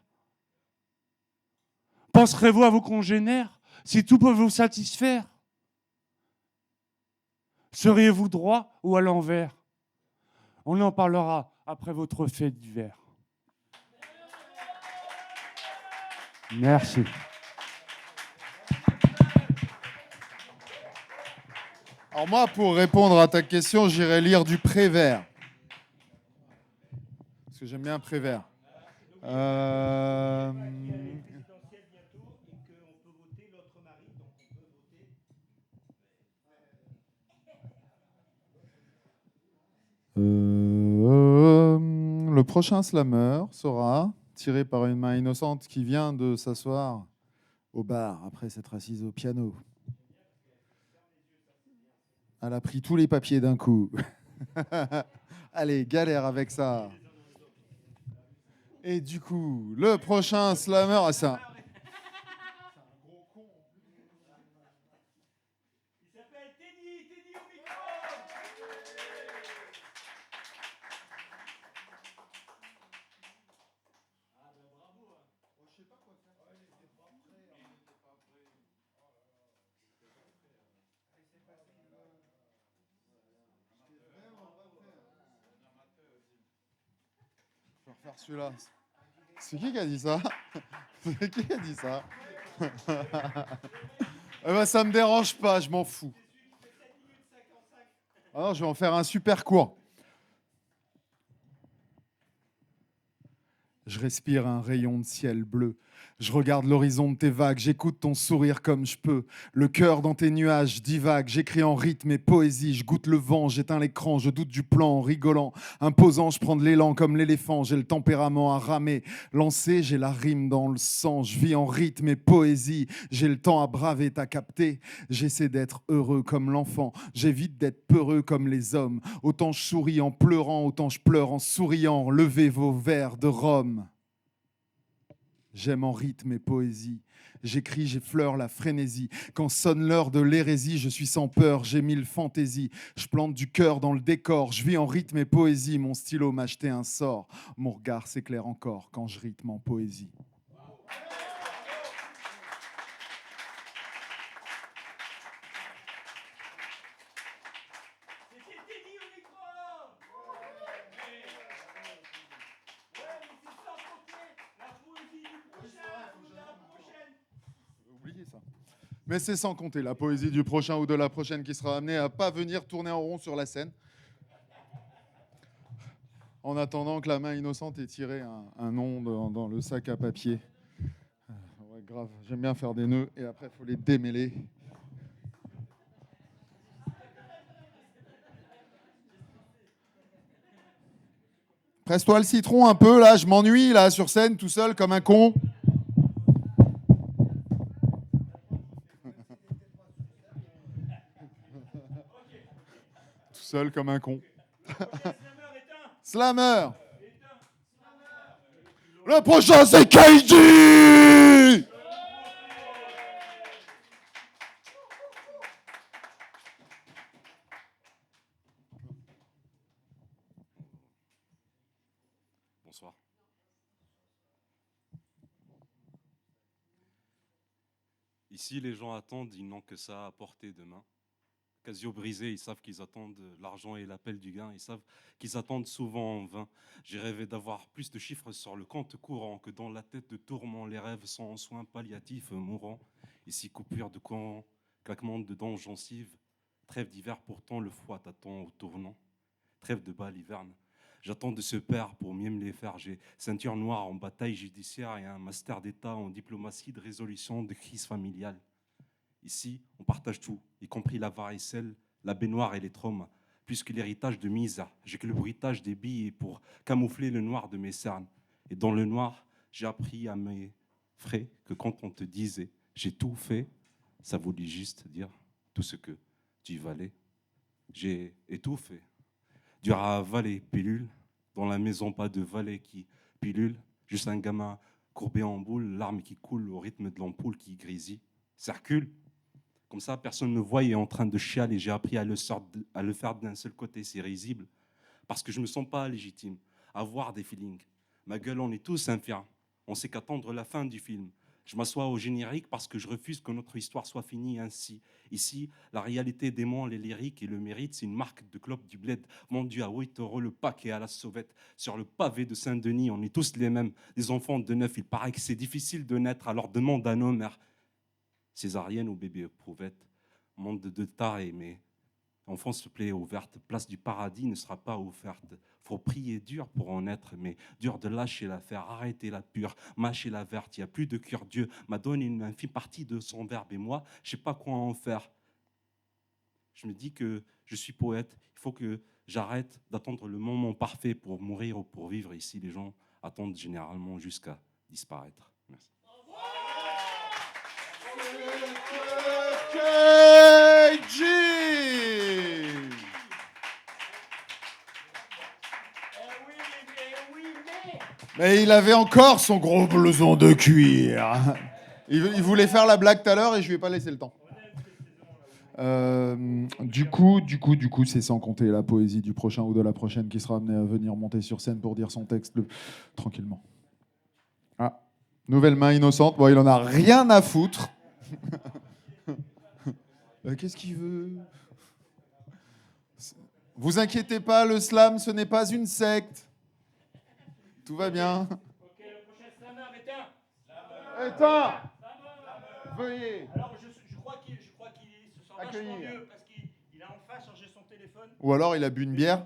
Penserez-vous à vos congénères si tout peut vous satisfaire? Seriez-vous droit ou à l'envers? On en parlera après votre fait d'hiver. Merci. Alors moi, pour répondre à ta question, j'irai lire du Prévert. Parce que j'aime bien Prévert. Présidentielle bientôt et qu'on peut voter l'autre mari, donc on peut voter. Le prochain slammer sera tiré par une main innocente qui vient de s'asseoir au bar après s'être assise au piano. Elle a pris tous les papiers d'un coup. Allez, galère avec ça. Et du coup, le prochain slammer, ça. Il s'appelle Teddy, Teddy au micro. Je vais refaire celui-là. C'est qui a dit ça? C'est qui a dit ça? Eh ben, ça me dérange pas, je m'en fous. Alors, je vais en faire un super court. Je respire un rayon de ciel bleu. Je regarde l'horizon de tes vagues, j'écoute ton sourire comme je peux. Le cœur dans tes nuages divague, j'écris en rythme et poésie. Je goûte le vent, j'éteins l'écran, je doute du plan en rigolant. Imposant, je prends de l'élan comme l'éléphant. J'ai le tempérament à ramer. Lancé, j'ai la rime dans le sang. Je vis en rythme et poésie. J'ai le temps à braver, t'as capté. J'essaie d'être heureux comme l'enfant. J'évite d'être peureux comme les hommes. Autant je souris en pleurant, autant je pleure en souriant. Levez vos verres de rhum. J'aime en rythme et poésie. J'écris, j'effleure la frénésie. Quand sonne l'heure de l'hérésie, je suis sans peur, j'ai mille fantaisies. Je plante du cœur dans le décor. Je vis en rythme et poésie. Mon stylo m'a acheté un sort. Mon regard s'éclaire encore quand je rythme en poésie. C'était Teddy au micro. Ouais, mais c'est sans compter la poésie du prochain ou de la prochaine. Oubliez ça. Mais c'est sans compter la poésie du prochain ou de la prochaine qui sera amenée à pas venir tourner en rond sur la scène. En attendant que la main innocente ait tiré un nom dans le sac à papier. Ouais, grave, j'aime bien faire des nœuds et après il faut les démêler. Presse-toi le citron un peu, là, je m'ennuie, là, sur scène, tout seul, comme un con. Tout seul, comme un con. Slammer. Le prochain, c'est Keiji. Bonsoir. Ici, les gens attendent, ils n'ont que ça à porter demain. Casio brisé, ils savent qu'ils attendent l'argent et l'appel du gain, ils savent qu'ils attendent souvent en vain. J'ai rêvé d'avoir plus de chiffres sur le compte courant que dans la tête de tourment. Les rêves sont en soins palliatifs mourants. Ici, coupure de courant, claquement de dents gencives. Trêve d'hiver, pourtant le froid t'attend au tournant. Trêve de bal hiverne. J'attends de ce père pour mieux me les faire. J'ai ceinture noire en bataille judiciaire et un master d'État en diplomatie de résolution de crise familiale. Ici, on partage tout, y compris la varicelle, la baignoire et les traumas. Plus que l'héritage de misère, j'ai que le bruitage des billes pour camoufler le noir de mes cernes. Et dans le noir, j'ai appris à mes frais que quand on te disait « j'ai tout fait », ça voulait juste dire tout ce que tu valais. J'ai étouffé. Dur à avaler, pilule. Dans la maison, pas de valet qui pilule. Juste un gamin courbé en boule, larmes qui coulent au rythme de l'ampoule qui grésille. Circule. Comme ça, personne ne me voit et est en train de chialer. J'ai appris à le faire d'un seul côté, c'est risible. Parce que je ne me sens pas légitime à avoir des feelings. Ma gueule, on est tous infirmes. On sait qu'attendre la fin du film. Je m'assois au générique parce que je refuse que notre histoire soit finie ainsi. Ici, la réalité dément les lyriques et le mérite, c'est une marque de clope du bled vendue à 8 € le pack et à la sauvette. Sur le pavé de Saint-Denis, on est tous les mêmes. Des enfants de 9, il paraît que c'est difficile de naître, alors demande à nos mères. Césarienne ou bébé éprouvette, monde de tarés, mais Enfant, s'il te plaît, ouverte. Place du paradis ne sera pas offerte. Faut prier dur pour en être, mais dur de lâcher l'affaire, arrêter la pure, mâcher la verte. Il n'y a plus de cœur. Dieu m'a donné une infime partie de son verbe et moi, je ne sais pas quoi en faire. Je me dis que je suis poète. Il faut que j'arrête d'attendre le moment parfait pour mourir ou pour vivre. Ici, les gens attendent généralement jusqu'à disparaître. Merci. Mais il avait encore son gros blouson de cuir. Il voulait faire la blague tout à l'heure et je lui ai pas laissé le temps. Du coup, c'est sans compter la poésie du prochain ou de la prochaine qui sera amené à venir monter sur scène pour dire son texte tranquillement. Ah, nouvelle main innocente. Bon, il en a rien à foutre. Qu'est-ce qu'il veut ? Vous inquiétez pas, le slam, ce n'est pas une secte. Tout va bien. Ok, le prochain slammer, éteins. Éteins. Veuillez. Alors, je crois qu'il se sent vachement Accueillir. mieux parce qu'il a enfin chargé son téléphone. Ou alors il a bu une bière.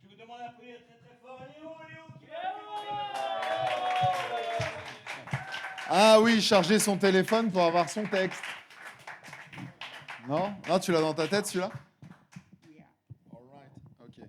Je vous demande d'applaudir très très fort. Léo qui Ah oui, charger son téléphone pour avoir son texte. Non ? Non, tu l'as dans ta tête celui-là ? All right. Ok.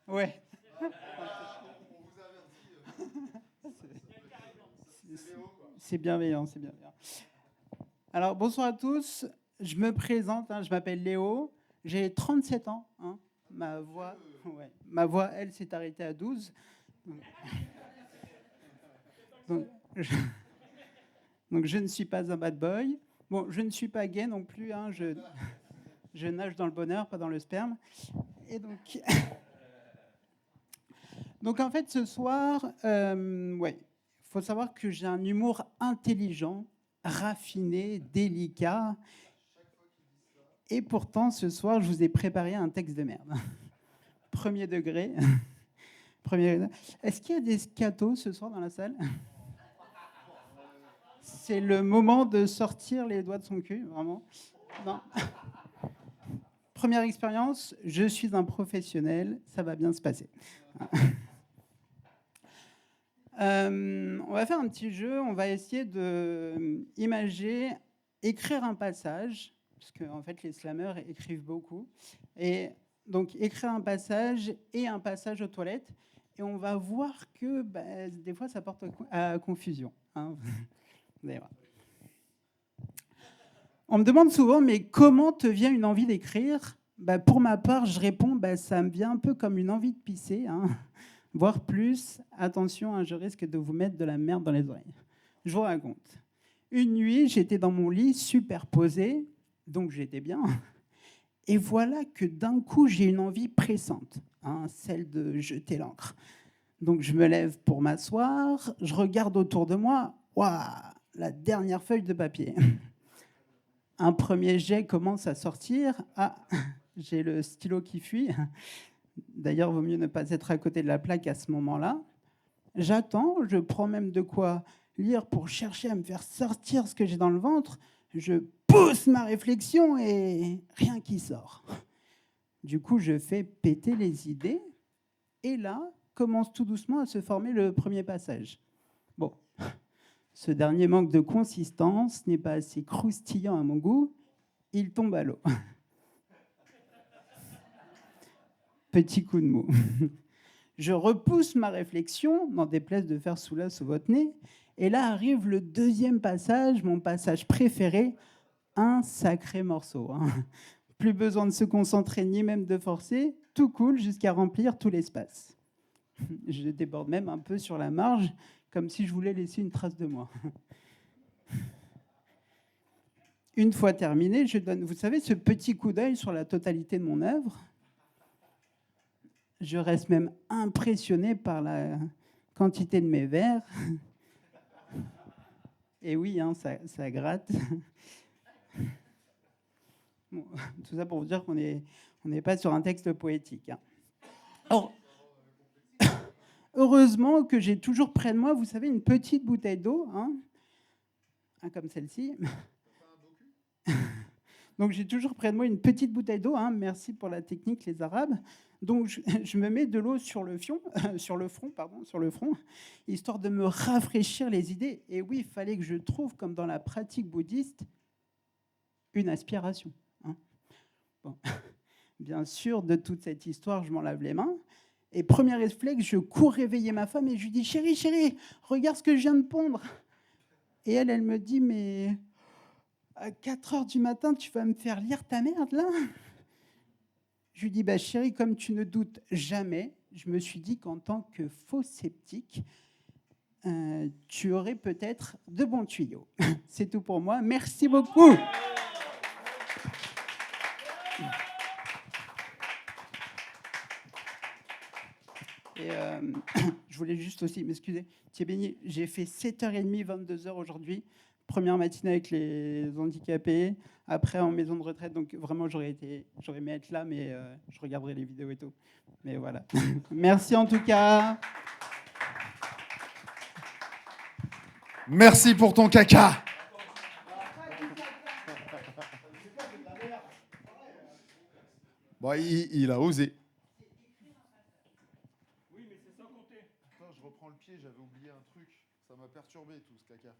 Ouais. C'est bienveillant, c'est bienveillant. Alors, bonsoir à tous. Je me présente, je m'appelle Léo. J'ai 37 ans. Ma voix, elle, s'est arrêtée à 12. Donc, je ne suis pas un bad boy. Bon, je ne suis pas gay non plus. Je nage dans le bonheur, pas dans le sperme. Et donc en fait, ce soir, faut savoir que j'ai un humour intelligent, raffiné, délicat. Et pourtant, ce soir, je vous ai préparé un texte de merde. Premier degré. Est-ce qu'il y a des scatos ce soir dans la salle ? C'est le moment de sortir les doigts de son cul, vraiment. Non. Première expérience, je suis un professionnel, ça va bien se passer. On va faire un petit jeu, on va essayer d'imager, écrire un passage, parce qu'en fait les slammers écrivent beaucoup, et donc écrire un passage et un passage aux toilettes, et on va voir que des fois ça porte à confusion. On me demande souvent, mais comment te vient une envie d'écrire ? Pour ma part, je réponds, ça me vient un peu comme une envie de pisser, voire plus. Attention, je risque de vous mettre de la merde dans les oreilles. Je vous raconte. Une nuit, j'étais dans mon lit, superposé, donc j'étais bien. Et voilà que d'un coup, j'ai une envie pressante, celle de jeter l'encre. Donc je me lève pour m'asseoir, je regarde autour de moi, waouh, la dernière feuille de papier. Un premier jet commence à sortir. Ah, j'ai le stylo qui fuit. D'ailleurs, il vaut mieux ne pas être à côté de la plaque à ce moment-là. J'attends, je prends même de quoi lire pour chercher à me faire sortir ce que j'ai dans le ventre. Je pousse ma réflexion et rien qui sort. Du coup, je fais péter les idées. Et là, commence tout doucement à se former le premier passage. Bon, ce dernier manque de consistance n'est pas assez croustillant à mon goût. Il tombe à l'eau. Petit coup de mou. Je repousse ma réflexion, n'en déplaise de faire sous votre nez. Et là arrive le deuxième passage, mon passage préféré, un sacré morceau. Plus besoin de se concentrer ni même de forcer, tout coule jusqu'à remplir tout l'espace. Je déborde même un peu sur la marge, comme si je voulais laisser une trace de moi. Une fois terminé, je donne, vous savez, ce petit coup d'œil sur la totalité de mon œuvre. Je reste même impressionné par la quantité de mes vers. Et oui, hein, ça gratte. Bon, tout ça pour vous dire qu'on n'est pas sur un texte poétique. Hein. Or, heureusement que j'ai toujours près de moi, vous savez, une petite bouteille d'eau, hein, comme celle-ci. Donc j'ai toujours près de moi une petite bouteille d'eau. Hein, merci pour la technique, les Arabes. Donc je me mets de l'eau sur le front, histoire de me rafraîchir les idées. Et oui, il fallait que je trouve, comme dans la pratique bouddhiste, une aspiration. Hein. Bon. Bien sûr, de toute cette histoire, je m'en lave les mains. Et premier réflexe, je cours réveiller ma femme et je lui dis « Chérie, chérie, regarde ce que je viens de pondre !» Et elle me dit « Mais à 4 heures du matin, tu vas me faire lire ta merde, là ?» Je lui dis bah, « Chérie, comme tu ne doutes jamais, je me suis dit qu'en tant que faux sceptique, tu aurais peut-être de bons tuyaux. » C'est tout pour moi. Merci beaucoup. Et je voulais juste aussi m'excuser. Thierry, j'ai fait 7h30, 22h aujourd'hui. Première matinée avec les handicapés, après en maison de retraite. Donc vraiment, j'aurais aimé être là, mais je regarderai les vidéos et tout. Mais voilà. Merci en tout cas. Merci pour ton caca. Bon, il a osé. Oui, mais c'est sans compter. Attends, je reprends le pied, j'avais oublié un truc. Ça m'a perturbé tout ce caca.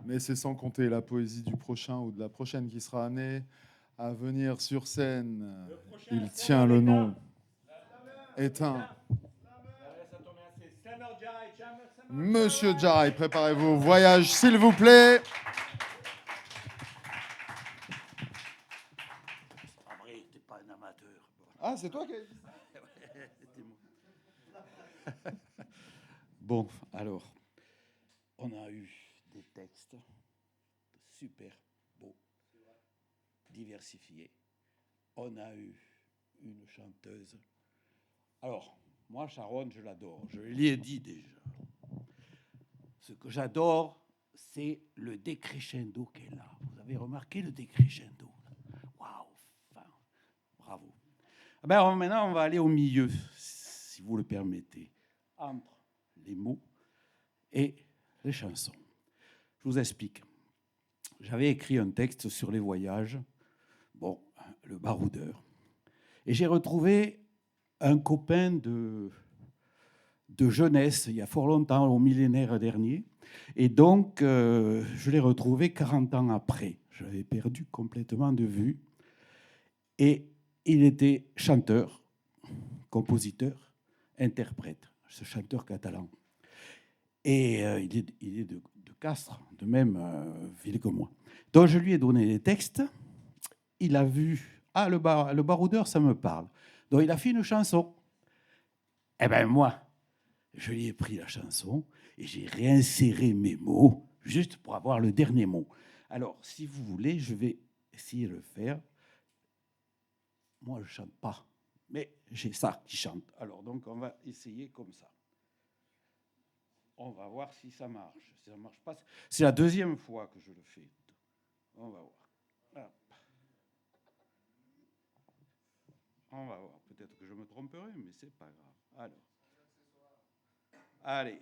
Mais c'est sans compter la poésie du prochain ou de la prochaine qui sera amenée à venir sur scène. Il tient le nom. Éteint. Monsieur Jaray, préparez-vous. Voyage, s'il vous plaît. T'es pas un amateur. Ah, c'est toi qui as dit ça. Bon, alors, on a eu des textes super beaux, diversifiés. On a eu une chanteuse. Alors, moi, Sharon, je l'adore. Je l'ai dit déjà. Ce que j'adore, c'est le décrescendo qu'elle a. Vous avez remarqué le décrescendo? Waouh! Enfin, bravo. Ben, maintenant, on va aller au milieu, si vous le permettez, entre les mots et les chansons. Je vous explique. J'avais écrit un texte sur les voyages, bon, le baroudeur. Et j'ai retrouvé un copain de jeunesse, il y a fort longtemps, au millénaire dernier. Et donc, je l'ai retrouvé 40 ans après. Je l'avais perdu complètement de vue. Et il était chanteur, compositeur, interprète, ce chanteur catalan. Et il est de Castres, de même ville que moi. Donc, je lui ai donné des textes. Il a vu... Ah, le baroudeur, ça me parle. Donc, il a fait une chanson. Eh bien, moi, je lui ai pris la chanson et j'ai réinséré mes mots juste pour avoir le dernier mot. Alors, si vous voulez, je vais essayer de le faire. Moi, je ne chante pas, mais j'ai ça qui chante. Alors, donc, on va essayer comme ça. On va voir si ça marche. Si ça ne marche pas, c'est la deuxième fois que je le fais. On va voir. Hop. On va voir. Peut-être que je me tromperai, mais c'est pas grave. Alors. Allez.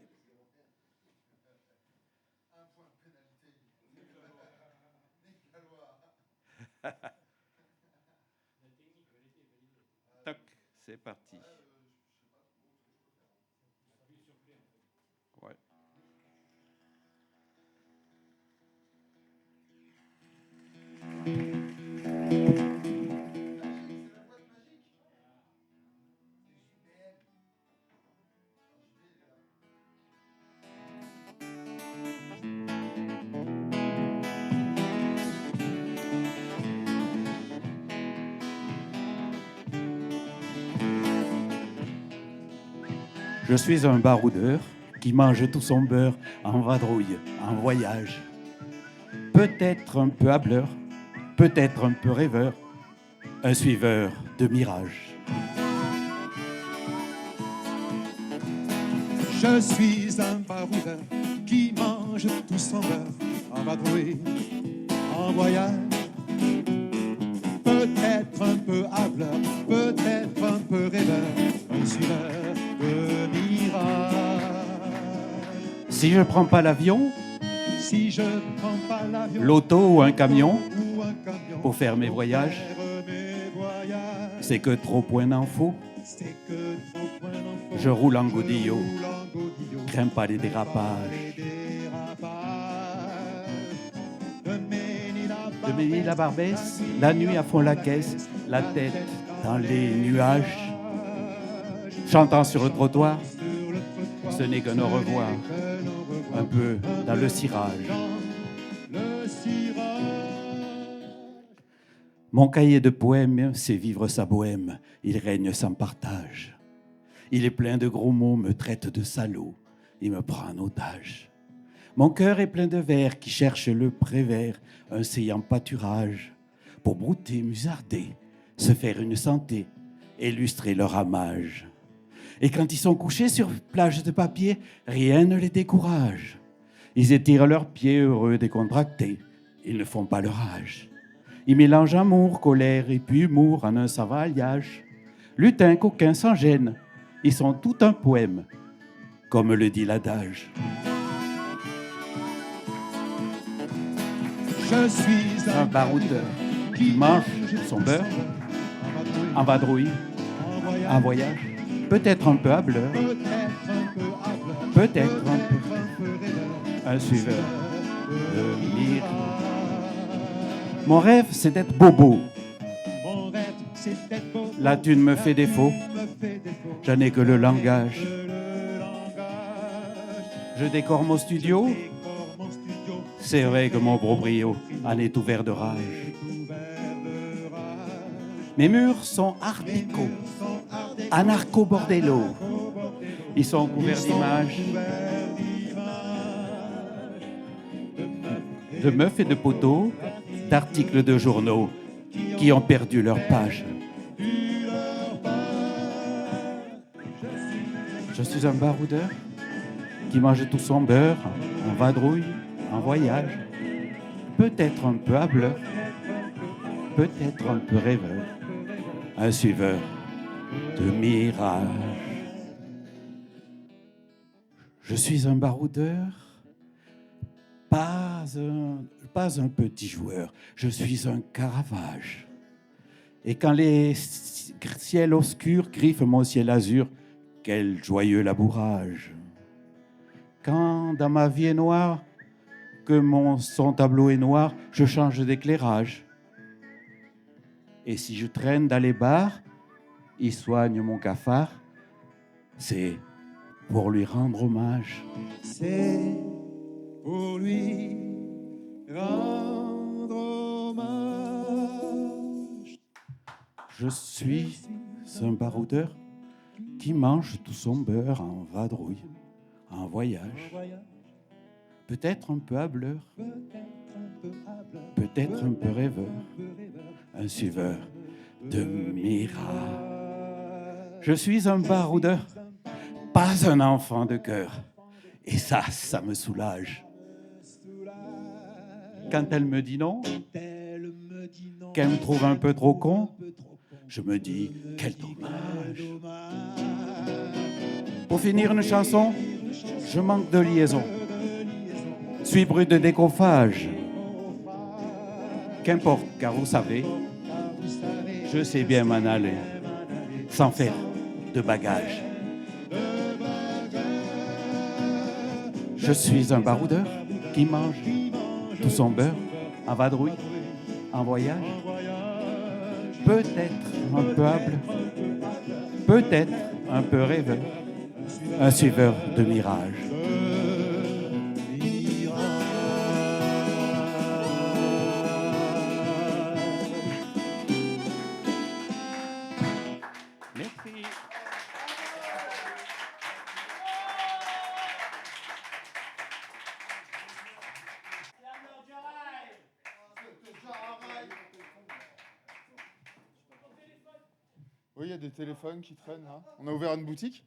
Un point de pénalité. Toc, c'est parti. Ouais. Je suis un baroudeur qui mange tout son beurre en vadrouille, en voyage. Peut-être un peu hâbleur, peut-être un peu rêveur, un suiveur de mirage. Je suis un baroudeur qui mange tout son beurre en vadrouille, en voyage. Peut-être un peu hableur, peut-être un peu rêveur, un suiveur de mirage. Si je prends pas l'avion, Si je prends pas l'avion, l'auto ou un camion ou un camion pour faire mes voyages, c'est que trop point d'infos. c'est que trop point d'infos. Je roule en godillot, roule en godillot, crains pas les dérapages. De Ménil-la-Barbès, la nuit à fond la caisse, la tête dans les nuages. Chantant sur le trottoir, ce n'est qu'un au revoir, un peu dans le cirage. Mon cahier de poèmes, c'est vivre sa bohème, il règne sans partage. Il est plein de gros mots, me traite de salaud, il me prend en otage. Mon cœur est plein de vers qui cherchent le prévert, un séant pâturage, pour brouter, musarder, se faire une santé, illustrer leur ramage. Et quand ils sont couchés sur plage de papier, rien ne les décourage. Ils étirent leurs pieds heureux, décontractés, ils ne font pas leur âge. Ils mélangent amour, colère et puis humour en un savant alliage. Lutin, coquin, sans gêne, ils sont tout un poème, comme le dit l'adage. Je suis Un baroudeur qui mange son beurre, en vadrouille, en voyage, peut-être un peu hableur, peut-être un peu un suiveur de mirage. Mon rêve, c'est d'être bobo. La thune me fait défaut, je n'ai que le langage. Je décore mon studio, c'est vrai que mon proprio en est ouvert de rage. Mes murs sont art déco, anarcho-bordello. Ils sont couverts d'images, de meufs et de poteaux, d'articles de journaux qui ont perdu leur page. Je suis un baroudeur qui mange tout son beurre en vadrouille, en voyage, peut-être un peu hableur, peut-être un peu rêveur, un suiveur de mirage. Je suis un baroudeur, pas un petit joueur, je suis un Caravage. Et quand les ciels obscurs griffent mon ciel azur, quel joyeux labourage. Quand dans ma vie est noire, que son tableau est noir, je change d'éclairage. Et si je traîne dans les bars, il soigne mon cafard, c'est pour lui rendre hommage. C'est pour lui rendre hommage. Je suis un baroudeur qui mange tout son beurre en vadrouille, en voyage. Peut-être un peu hableur, peut-être un peu rêveur, un suiveur de mirage. Je suis un baroudeur, pas un enfant de cœur. Et ça me soulage. Quand elle me dit non, qu'elle me trouve un peu trop con, je me dis, quel dommage. Pour finir une chanson, je manque de liaison. Suis brut de décoffage. Qu'importe, car vous savez, je sais bien m'en aller, sans faire de bagages. Je suis un baroudeur qui mange tout son beurre en vadrouille, en voyage. Peut-être un peu humble, peut-être un peu rêveur, un suiveur de mirage. Merci. Oui, il y a des téléphones qui traînent là. On a ouvert une boutique.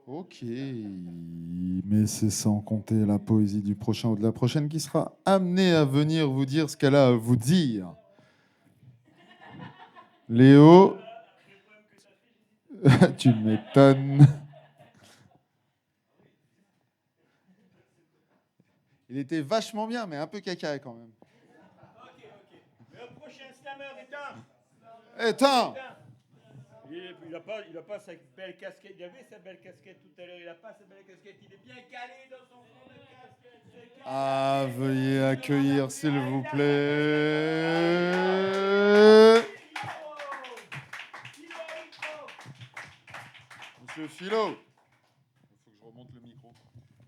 Ok, mais c'est sans compter la poésie du prochain ou de la prochaine qui sera amenée à venir vous dire ce qu'elle a à vous dire. Léo, tu m'étonnes. Il était vachement bien, mais un peu caca quand même. Ok. Le prochain slammer est un. Éteins. Il a pas sa belle casquette. Il avait sa belle casquette tout à l'heure. Il a pas sa belle casquette. Il est bien calé dans son fond de casquette. Ah, veuillez accueillir, s'il vous plaît. Monsieur Philo. Il faut que je remonte le micro.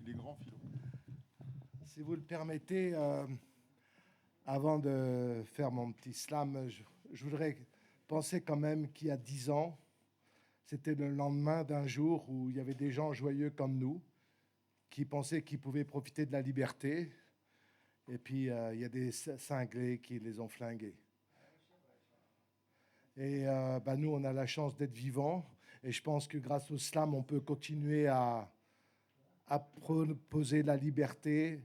Il est grand, Philo. Si vous le permettez, avant de faire mon petit slam, je voudrais penser quand même qu'il y a 10 ans, c'était le lendemain d'un jour où il y avait des gens joyeux comme nous qui pensaient qu'ils pouvaient profiter de la liberté. Et puis, il y a des cinglés qui les ont flingués. Et nous, on a la chance d'être vivants. Et je pense que grâce au slam, on peut continuer à proposer la liberté,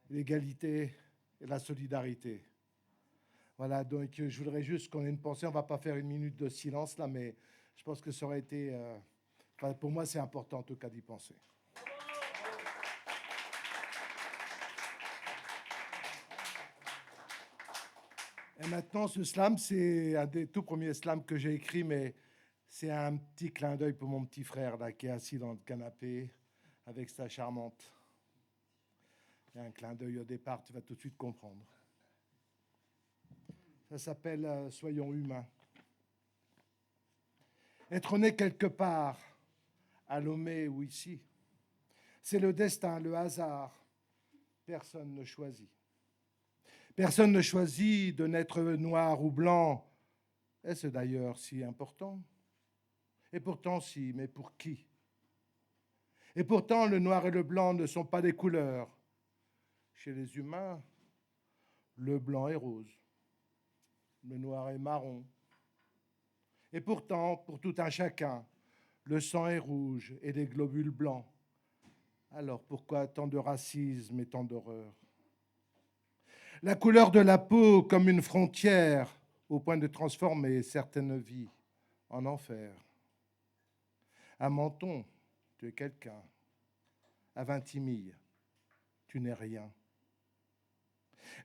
l'égalité et la solidarité. Voilà, donc je voudrais juste qu'on ait une pensée. On ne va pas faire une minute de silence là, mais je pense que ça aurait été... pour moi, c'est important en tout cas d'y penser. Et maintenant, ce slam, c'est un des tout premiers slams que j'ai écrit, mais c'est un petit clin d'œil pour mon petit frère là, qui est assis dans le canapé avec sa charmante. Il y a un clin d'œil au départ, tu vas tout de suite comprendre. Ça s'appelle Soyons humains. Être né quelque part, à Lomé ou ici, c'est le destin, le hasard. Personne ne choisit. Personne ne choisit de naître noir ou blanc. Est-ce d'ailleurs si important? Et pourtant si, mais pour qui? Et pourtant le noir et le blanc ne sont pas des couleurs. Chez les humains, le blanc est rose, le noir est marron. Et pourtant, pour tout un chacun, le sang est rouge et les globules blancs. Alors pourquoi tant de racisme et tant d'horreur? La couleur de la peau comme une frontière au point de transformer certaines vies en enfer. À Menton, tu es quelqu'un. À Vintimille, tu n'es rien.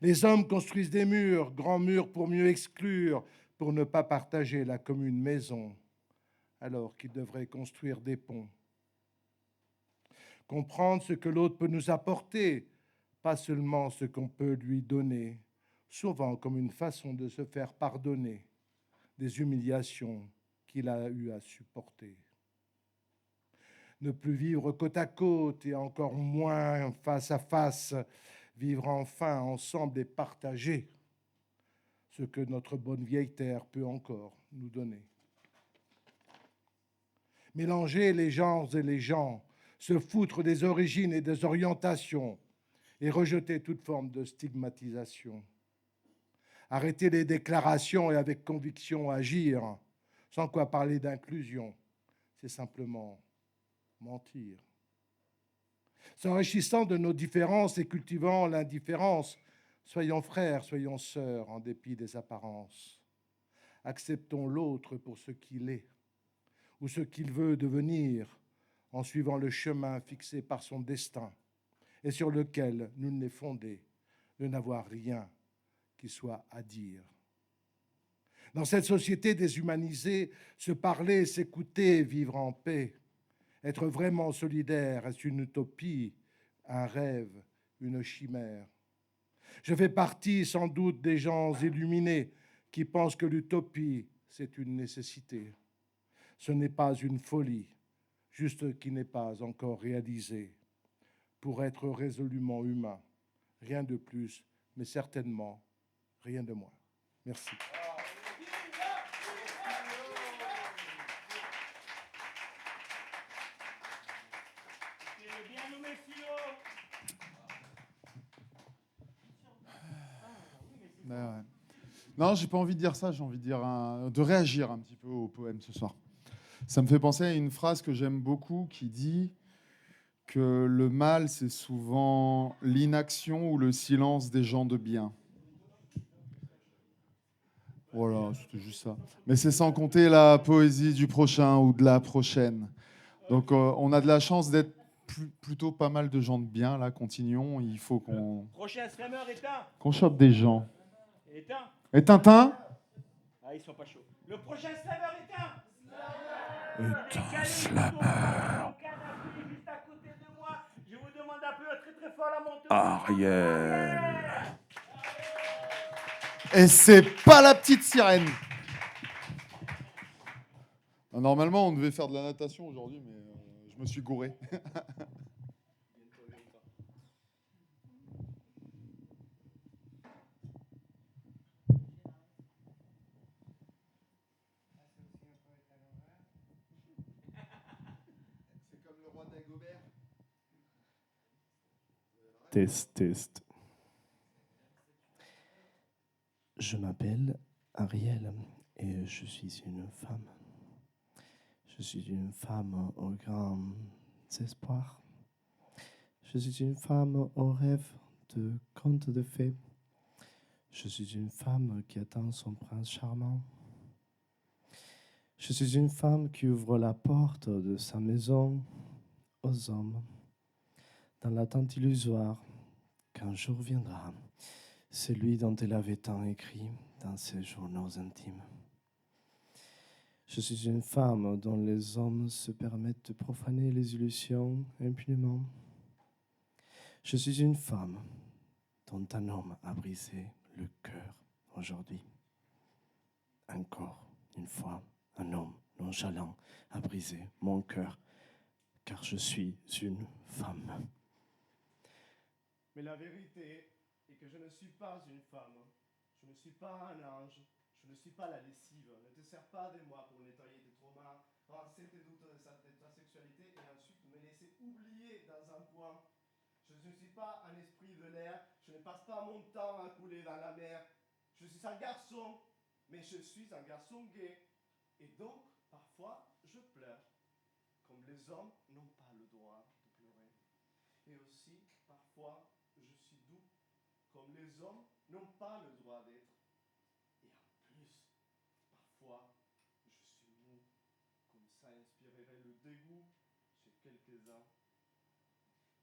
Les hommes construisent des murs, grands murs pour mieux exclure, pour ne pas partager la commune maison, alors qu'ils devraient construire des ponts. Comprendre ce que l'autre peut nous apporter, pas seulement ce qu'on peut lui donner, souvent comme une façon de se faire pardonner des humiliations qu'il a eu à supporter. Ne plus vivre côte à côte et encore moins face à face, vivre enfin ensemble et partager ce que notre bonne vieille terre peut encore nous donner. Mélanger les genres et les gens, se foutre des origines et des orientations et rejeter toute forme de stigmatisation. Arrêter les déclarations et avec conviction agir, sans quoi parler d'inclusion, c'est simplement mentir. S'enrichissant de nos différences et cultivant l'indifférence, soyons frères, soyons sœurs en dépit des apparences. Acceptons l'autre pour ce qu'il est ou ce qu'il veut devenir en suivant le chemin fixé par son destin et sur lequel nul n'est fondé de n'avoir rien qui soit à dire. Dans cette société déshumanisée, se parler, s'écouter, vivre en paix, être vraiment solidaire, est une utopie, un rêve, une chimère. Je fais partie sans doute des gens illuminés qui pensent que l'utopie, c'est une nécessité. Ce n'est pas une folie, juste qui n'est pas encore réalisée. Pour être résolument humain, rien de plus, mais certainement rien de moins. Merci. Ben ouais. Non, j'ai pas envie de dire ça, j'ai envie de dire de réagir un petit peu au poème ce soir. Ça me fait penser à une phrase que j'aime beaucoup qui dit que le mal, c'est souvent l'inaction ou le silence des gens de bien. Voilà, c'était juste ça. Mais c'est sans compter la poésie du prochain ou de la prochaine. Donc on a de la chance d'être plutôt pas mal de gens de bien. Là, continuons. Il faut Prochain slammer, éteint. qu'on chope des gens. Éteint. Et Tintin? Ah, ils sont pas chauds. Le prochain slammer, éteint. Éteint, slammer. Juste à côté de moi. Je vous demande un peu très très fort la montée. Ariel. Et c'est pas la petite sirène. Normalement, on devait faire de la natation aujourd'hui, mais je me suis gouré. C'est comme le roi d'Agobert. Test, test. Je m'appelle Ariel et je suis une femme. Je suis une femme aux grands espoirs. Je suis une femme aux rêves de contes de fées. Je suis une femme qui attend son prince charmant. Je suis une femme qui ouvre la porte de sa maison aux hommes, dans l'attente illusoire qu'un jour viendra, celui dont elle avait tant écrit dans ses journaux intimes. Je suis une femme dont les hommes se permettent de profaner les illusions impunément. Je suis une femme dont un homme a brisé le cœur aujourd'hui. Encore une fois, un homme nonchalant a brisé mon cœur, car je suis une femme. Mais la vérité est que je ne suis pas une femme. Je ne suis pas un ange. Je ne suis pas la lessive. Ne te sers pas de moi pour nettoyer tes traumas, rincer tes doutes de ta sexualité et ensuite me laisser oublier dans un coin. Je ne suis pas un esprit de l'air. Je ne passe pas mon temps à couler dans la mer. Je suis un garçon, mais je suis un garçon gay. Et donc, parfois, je pleure. Comme les hommes n'ont pas le droit de pleurer. Et aussi, parfois, je suis doux. Comme les hommes n'ont pas le droit d'être. Et en plus, parfois, je suis mou. Comme ça inspirerait le dégoût chez quelques-uns.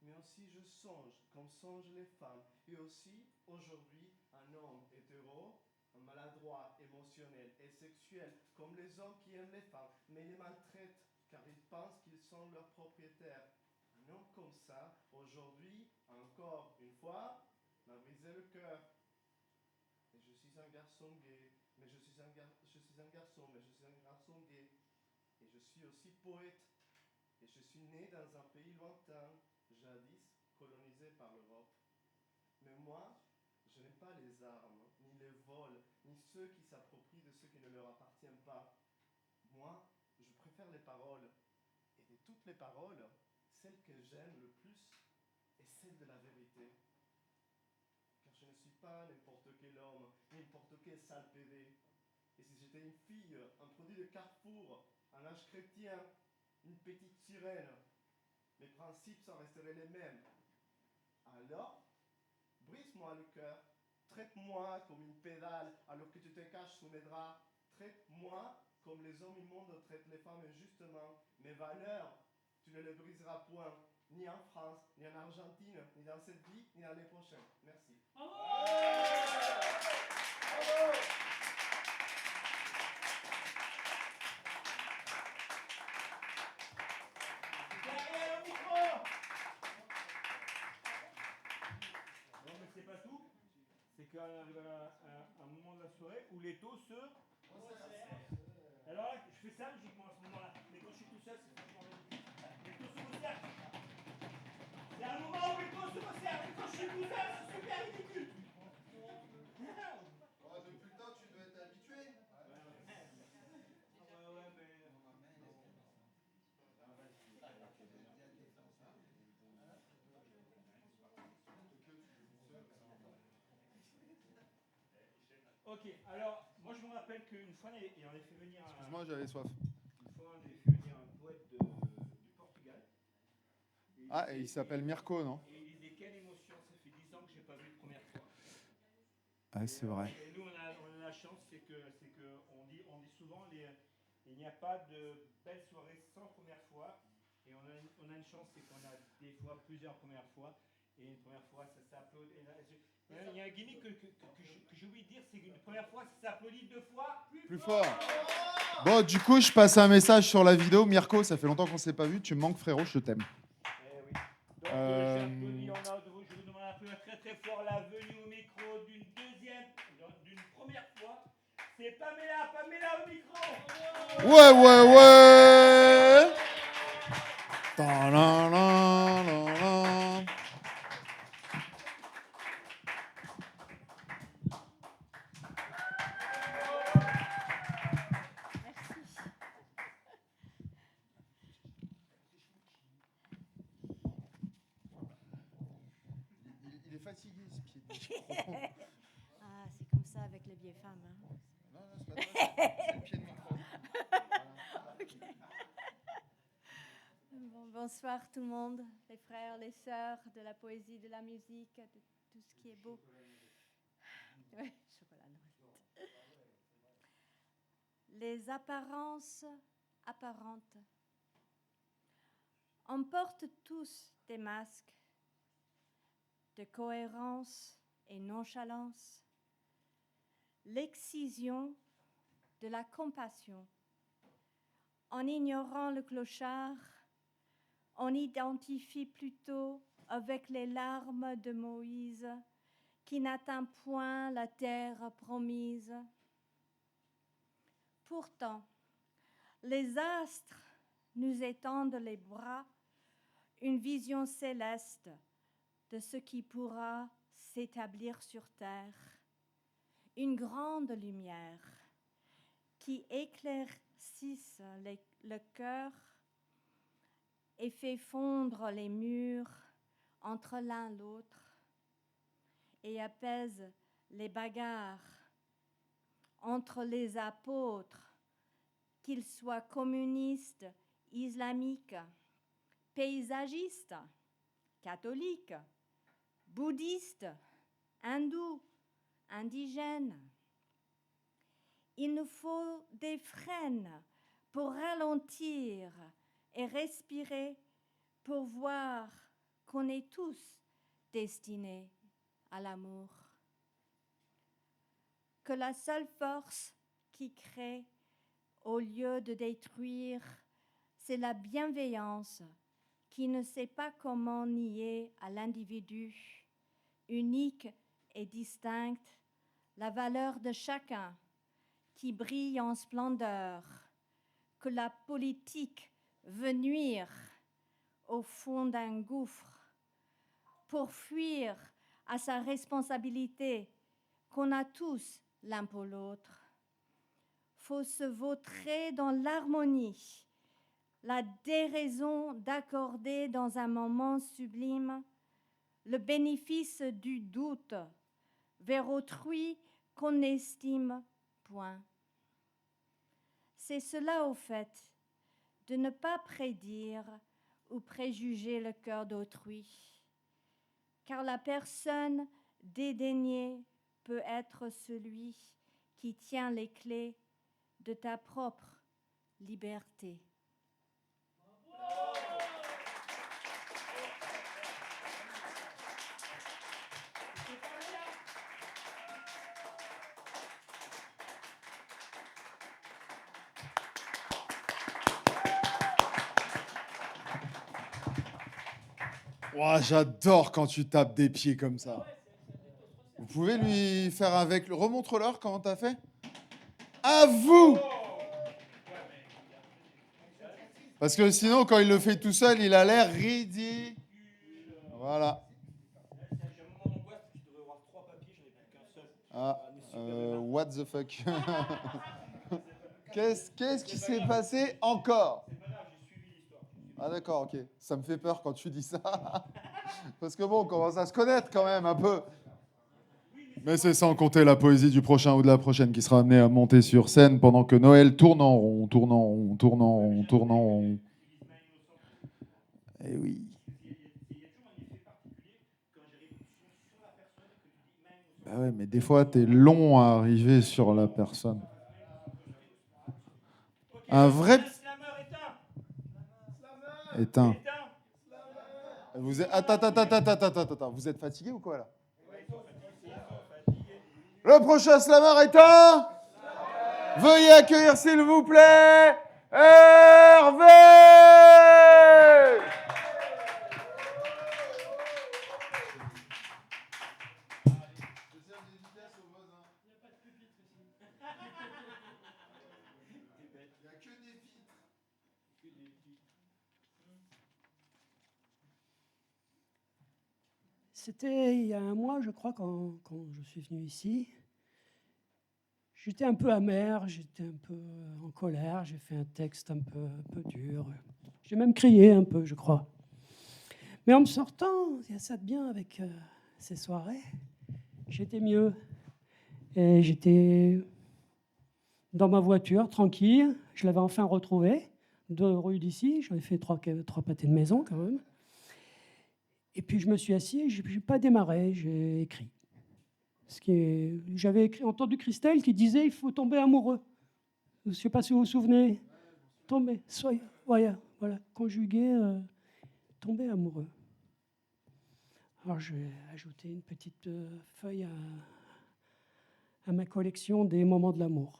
Mais aussi, je songe, comme songent les femmes. Et aussi, aujourd'hui, un homme hétéro, un maladroit émotionnel et sexuel, comme les hommes qui aiment les femmes, mais les maltraitent, car ils pensent qu'ils sont leurs propriétaires. Un homme comme ça, aujourd'hui, encore une fois, m'a brisé le cœur. Et je suis un garçon gay, mais je suis un garçon, mais je suis un garçon gay. Et je suis aussi poète. Et je suis né dans un pays lointain, jadis colonisé par l'Europe. Mais moi, je n'aime pas les armes, ni les vols, ni ceux qui s'approprient de ce qui ne leur appartient pas. Moi, je préfère les paroles. Et de toutes les paroles, celle que j'aime le plus est celle de la vérité. Car je ne suis pas n'importe quel homme, n'importe quel sale pédé. Et si j'étais une fille, un produit de Carrefour, un âge chrétien, une petite sirène, mes principes s'en resteraient les mêmes. Alors, brise-moi le cœur, traite-moi comme une pédale alors que tu te caches sous mes draps. Traite-moi comme les hommes immondes traitent les femmes injustement. Mes valeurs, tu ne les briseras point, ni en France, ni en Argentine, ni dans cette vie, ni l'année prochaine. Merci. Derrière le micro. Non, mais c'est pas tout. C'est qu'on arrive à un moment de la soirée où les taux se resserrent. Alors là, je fais ça logiquement à ce moment-là. Mais quand je suis tout seul, c'est franchement ridicule. Les taux se resserrent. C'est un moment où les taux se resserrent. Et quand je suis tout seul, c'est super ridicule. Depuis le temps, tu dois être habitué. Ok, alors, moi je me rappelle qu'une fois, et on avait fait venir Excuse-moi, j'avais soif. Une fois, Ah, et il s'appelle Mirko, non? Et il disait quelle émotion, ça fait 10 ans que je n'ai pas vu une première fois. Ah, c'est vrai. Et nous, on a la chance, c'est que on dit souvent, il n'y a pas de belle soirée sans première fois. Et on a une chance, c'est qu'on a des fois plusieurs premières fois. Et une première fois, ça s'applaudit. Il y a un gimmick que j'ai oublié de dire, c'est qu'une première fois, ça s'applaudit 2 fois Plus fort. Bon, du coup, je passe un message sur la vidéo. Mirko, ça fait longtemps qu'on ne s'est pas vu. Tu me manques, frérot, je t'aime. Donc, j'applaudis, je vous demande un peu très très fort la venue au micro d'une première fois. C'est Pamela au micro. Ouais. Ta-la-la-la-la. Il est fatigué, ce pied de micro. Ah, c'est comme ça avec les vieilles femmes. Hein. Non, c'est pas toi, c'est le pied de micro. Ok. Bon, bonsoir tout le monde, les frères, les sœurs, de la poésie, de la musique, de tout ce qui est beau. Oui, chocolat Noël. Les apparences apparentes. On porte tous des masques de cohérence et nonchalance, l'excision de la compassion. En ignorant le clochard, on identifie plutôt avec les larmes de Moïse qui n'atteint point la terre promise. Pourtant, les astres nous étendent les bras, une vision céleste de ce qui pourra s'établir sur terre, une grande lumière qui éclaircisse le cœur et fait fondre les murs entre l'un et l'autre et apaise les bagarres entre les apôtres, qu'ils soient communistes, islamiques, paysagistes, catholiques, bouddhistes, hindous, indigènes. Il nous faut des freins pour ralentir et respirer, pour voir qu'on est tous destinés à l'amour. Que la seule force qui crée au lieu de détruire, c'est la bienveillance qui ne sait pas comment nier à l'individu, unique et distinct, la valeur de chacun qui brille en splendeur, que la politique veut nuire au fond d'un gouffre pour fuir à sa responsabilité qu'on a tous l'un pour l'autre. Faut se vautrer dans l'harmonie, la déraison d'accorder dans un moment sublime le bénéfice du doute vers autrui qu'on n'estime point. C'est cela au fait, de ne pas prédire ou préjuger le cœur d'autrui, car la personne dédaignée peut être celui qui tient les clés de ta propre liberté. Ouah, j'adore quand tu tapes des pieds comme ça. Vous pouvez lui faire avec... Remontre-leur comment t'as fait. À vous! Parce que sinon, quand il le fait tout seul, il a l'air ridicule. Voilà. Ah, what the fuck? Qu'est-ce qui s'est passé encore? Ah d'accord, ok. Ça me fait peur quand tu dis ça. Parce que bon, on commence à se connaître quand même un peu. Mais c'est sans compter la poésie du prochain ou de la prochaine qui sera amenée à monter sur scène pendant que Noël tourne en rond, tourne en rond, tourne en rond, tourne en rond. Eh oui. Bah ouais, mais des fois, t'es long à arriver sur la personne. Un vrai... Éteint. Vous êtes... Attends. Vous êtes fatigué ou quoi, là? Le prochain slammer est un... Veuillez accueillir, s'il vous plaît, Hervé! C'était il y a un mois, je crois, quand je suis venu ici. J'étais un peu amer, j'étais un peu en colère, j'ai fait un texte un peu dur. J'ai même crié un peu, je crois. Mais en me sortant, il y a ça de bien avec ces soirées, j'étais mieux. Et j'étais dans ma voiture, tranquille. Je l'avais enfin retrouvé, 2 rues d'ici. J'avais fait 3 pâtés de maison quand même. Et puis je me suis assis, je n'ai pas démarré, j'ai écrit. J'avais entendu Christelle qui disait il faut tomber amoureux. Je ne sais pas si vous vous souvenez. Tomber, soyez, voilà, conjuguer, tomber amoureux. Alors j'ai ajouté une petite feuille à ma collection des moments de l'amour.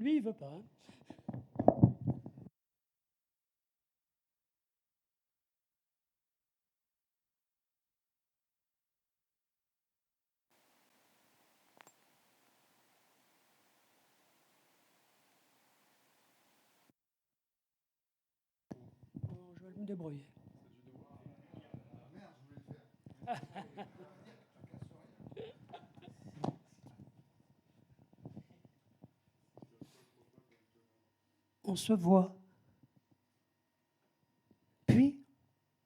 Lui, il veut pas. Je vais me débrouiller. On se voit, puis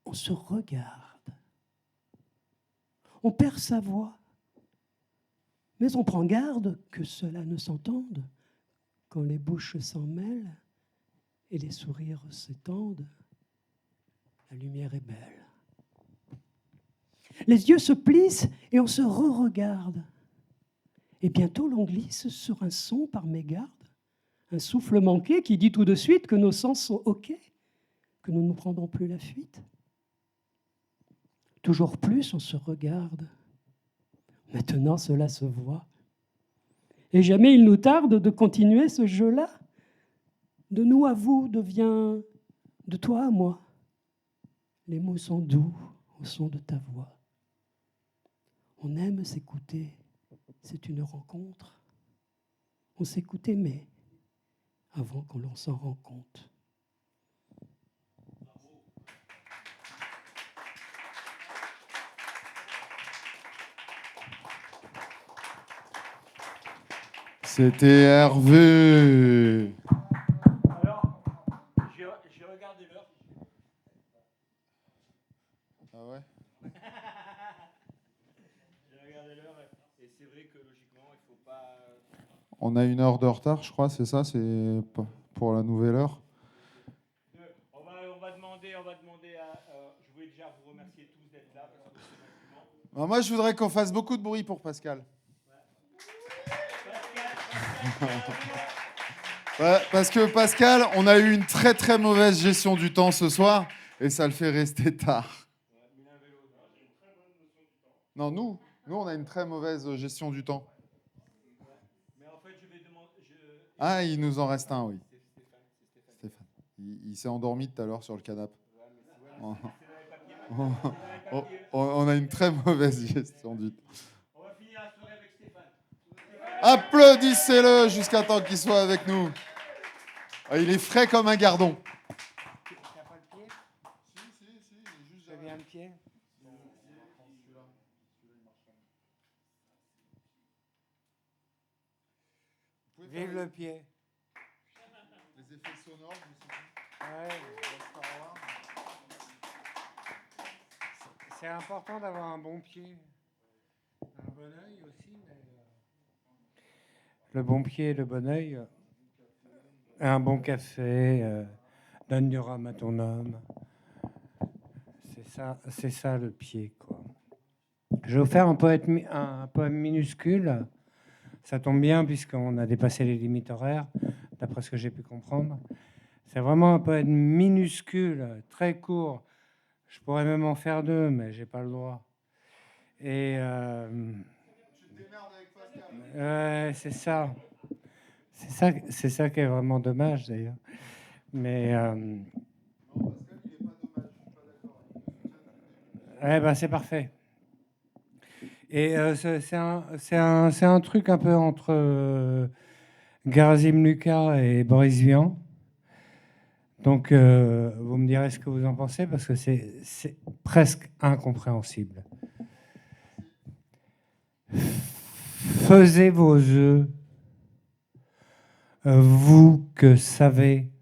on se regarde. On perd sa voix, mais on prend garde que cela ne s'entende quand les bouches s'en mêlent et les sourires s'étendent. La lumière est belle. Les yeux se plissent et on se re-regarde. Et bientôt l'on glisse sur un son par mégarde, un souffle manqué qui dit tout de suite que nos sens sont OK, que nous ne prendrons plus la fuite. Toujours plus on se regarde. Maintenant cela se voit. Et jamais il nous tarde de continuer ce jeu-là. De nous à vous devient de toi à moi. Les mots sont doux au son de ta voix. On aime s'écouter, c'est une rencontre. On s'écoute aimer avant qu'on l'on s'en rende compte. C'était Hervé. Alors, j'ai regardé l'heure. Ah ouais? J'ai regardé l'heure et c'est vrai que logiquement, il ne faut pas... On a 1 heure de retard, je crois, c'est ça? C'est pour la nouvelle heure? On va demander à... je voulais déjà vous remercier tous d'être là. Parce que Alors moi, je voudrais qu'on fasse beaucoup de bruit pour Pascal. Ouais, parce que Pascal, on a eu une très très mauvaise gestion du temps ce soir et ça le fait rester tard. Non, nous on a une très mauvaise gestion du temps. Mais en fait, je vais demander... Ah, il nous en reste un, oui. Stéphane. Il s'est endormi tout à l'heure sur le canapé. On a une très mauvaise gestion du temps. On va finir la soirée avec Stéphane. Applaudissez-le jusqu'à temps qu'il soit avec nous. Ah, il est frais comme un gardon. T'as pas le pied? Si, j'avais un pied. Vive le pied. effets sonores, C'est important d'avoir un bon pied. Un bon œil aussi. Le bon pied, le bon œil. Un bon café. Donne du rhum à ton homme. C'est ça le pied, quoi. Je vais vous faire un poème minuscule. Ça tombe bien puisqu'on a dépassé les limites horaires, d'après ce que j'ai pu comprendre. C'est vraiment un poème minuscule, très court. Je pourrais même en faire 2, mais j'ai pas le droit. Et c'est ça. C'est ça qui est vraiment dommage d'ailleurs. Mais c'est parfait. Et c'est un truc un peu entre Gerasim Lucas et Boris Vian. Donc, vous me direz ce que vous en pensez, parce que c'est presque incompréhensible. Faisez vos œufs, vous que savez.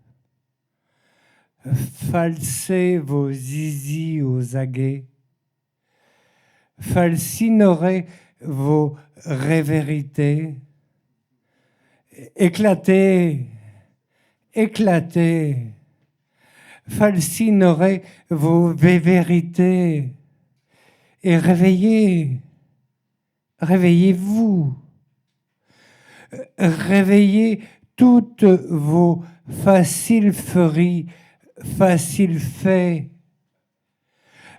Falsez vos zizi aux aguets. Falsinerez vos révérités. Éclatez, éclatez. Falsinerez vos vérités. Et réveillez, réveillez-vous. Réveillez toutes vos facilferie, facile fait.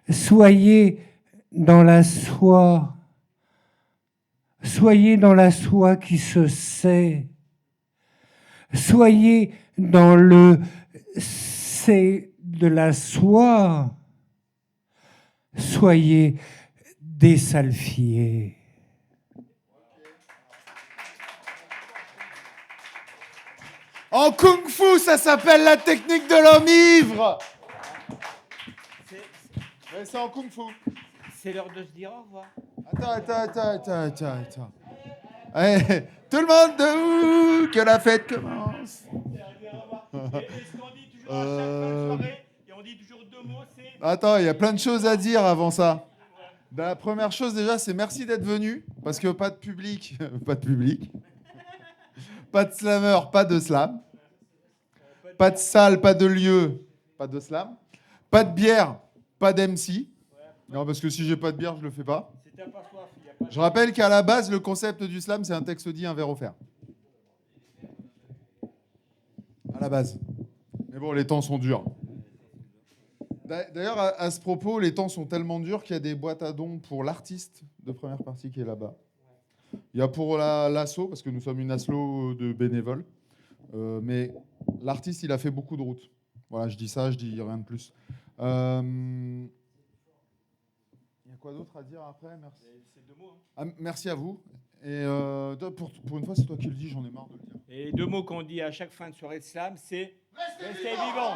Soyez dans la soie. Soyez dans la soie qui se sait. Soyez dans le c'est de la soie. Soyez désalfiés. En kung fu, ça s'appelle la technique de l'homme ivre. C'est en kung fu. C'est l'heure de se dire au revoir. Attends. Allez, tout le monde debout, que la fête commence. Attends, il y a plein de choses à dire avant ça. La première chose déjà, c'est merci d'être venu, parce que pas de public, pas de slammer, pas de slam, pas de salle, pas de lieu, pas de slam, pas de bière, pas d'MC. Non, parce que si j'ai pas de bière, je le fais pas. Je rappelle qu'à la base, le concept du slam, c'est un texte dit, un verre offert. À la base. Mais bon, les temps sont durs. D'ailleurs, à ce propos, les temps sont tellement durs qu'il y a des boîtes à dons pour l'artiste de première partie qui est là-bas. Il y a pour l'asso, parce que nous sommes une asso de bénévoles. Mais l'artiste, il a fait beaucoup de routes. Voilà, je dis ça, je dis rien de plus. Il y a quoi d'autre à dire après? Merci. C'est 2 mots. Ah, merci à vous. Et pour une fois, c'est toi qui le dis, j'en ai marre de le dire. Et 2 mots qu'on dit à chaque fin de soirée de slam, c'est restez vivant.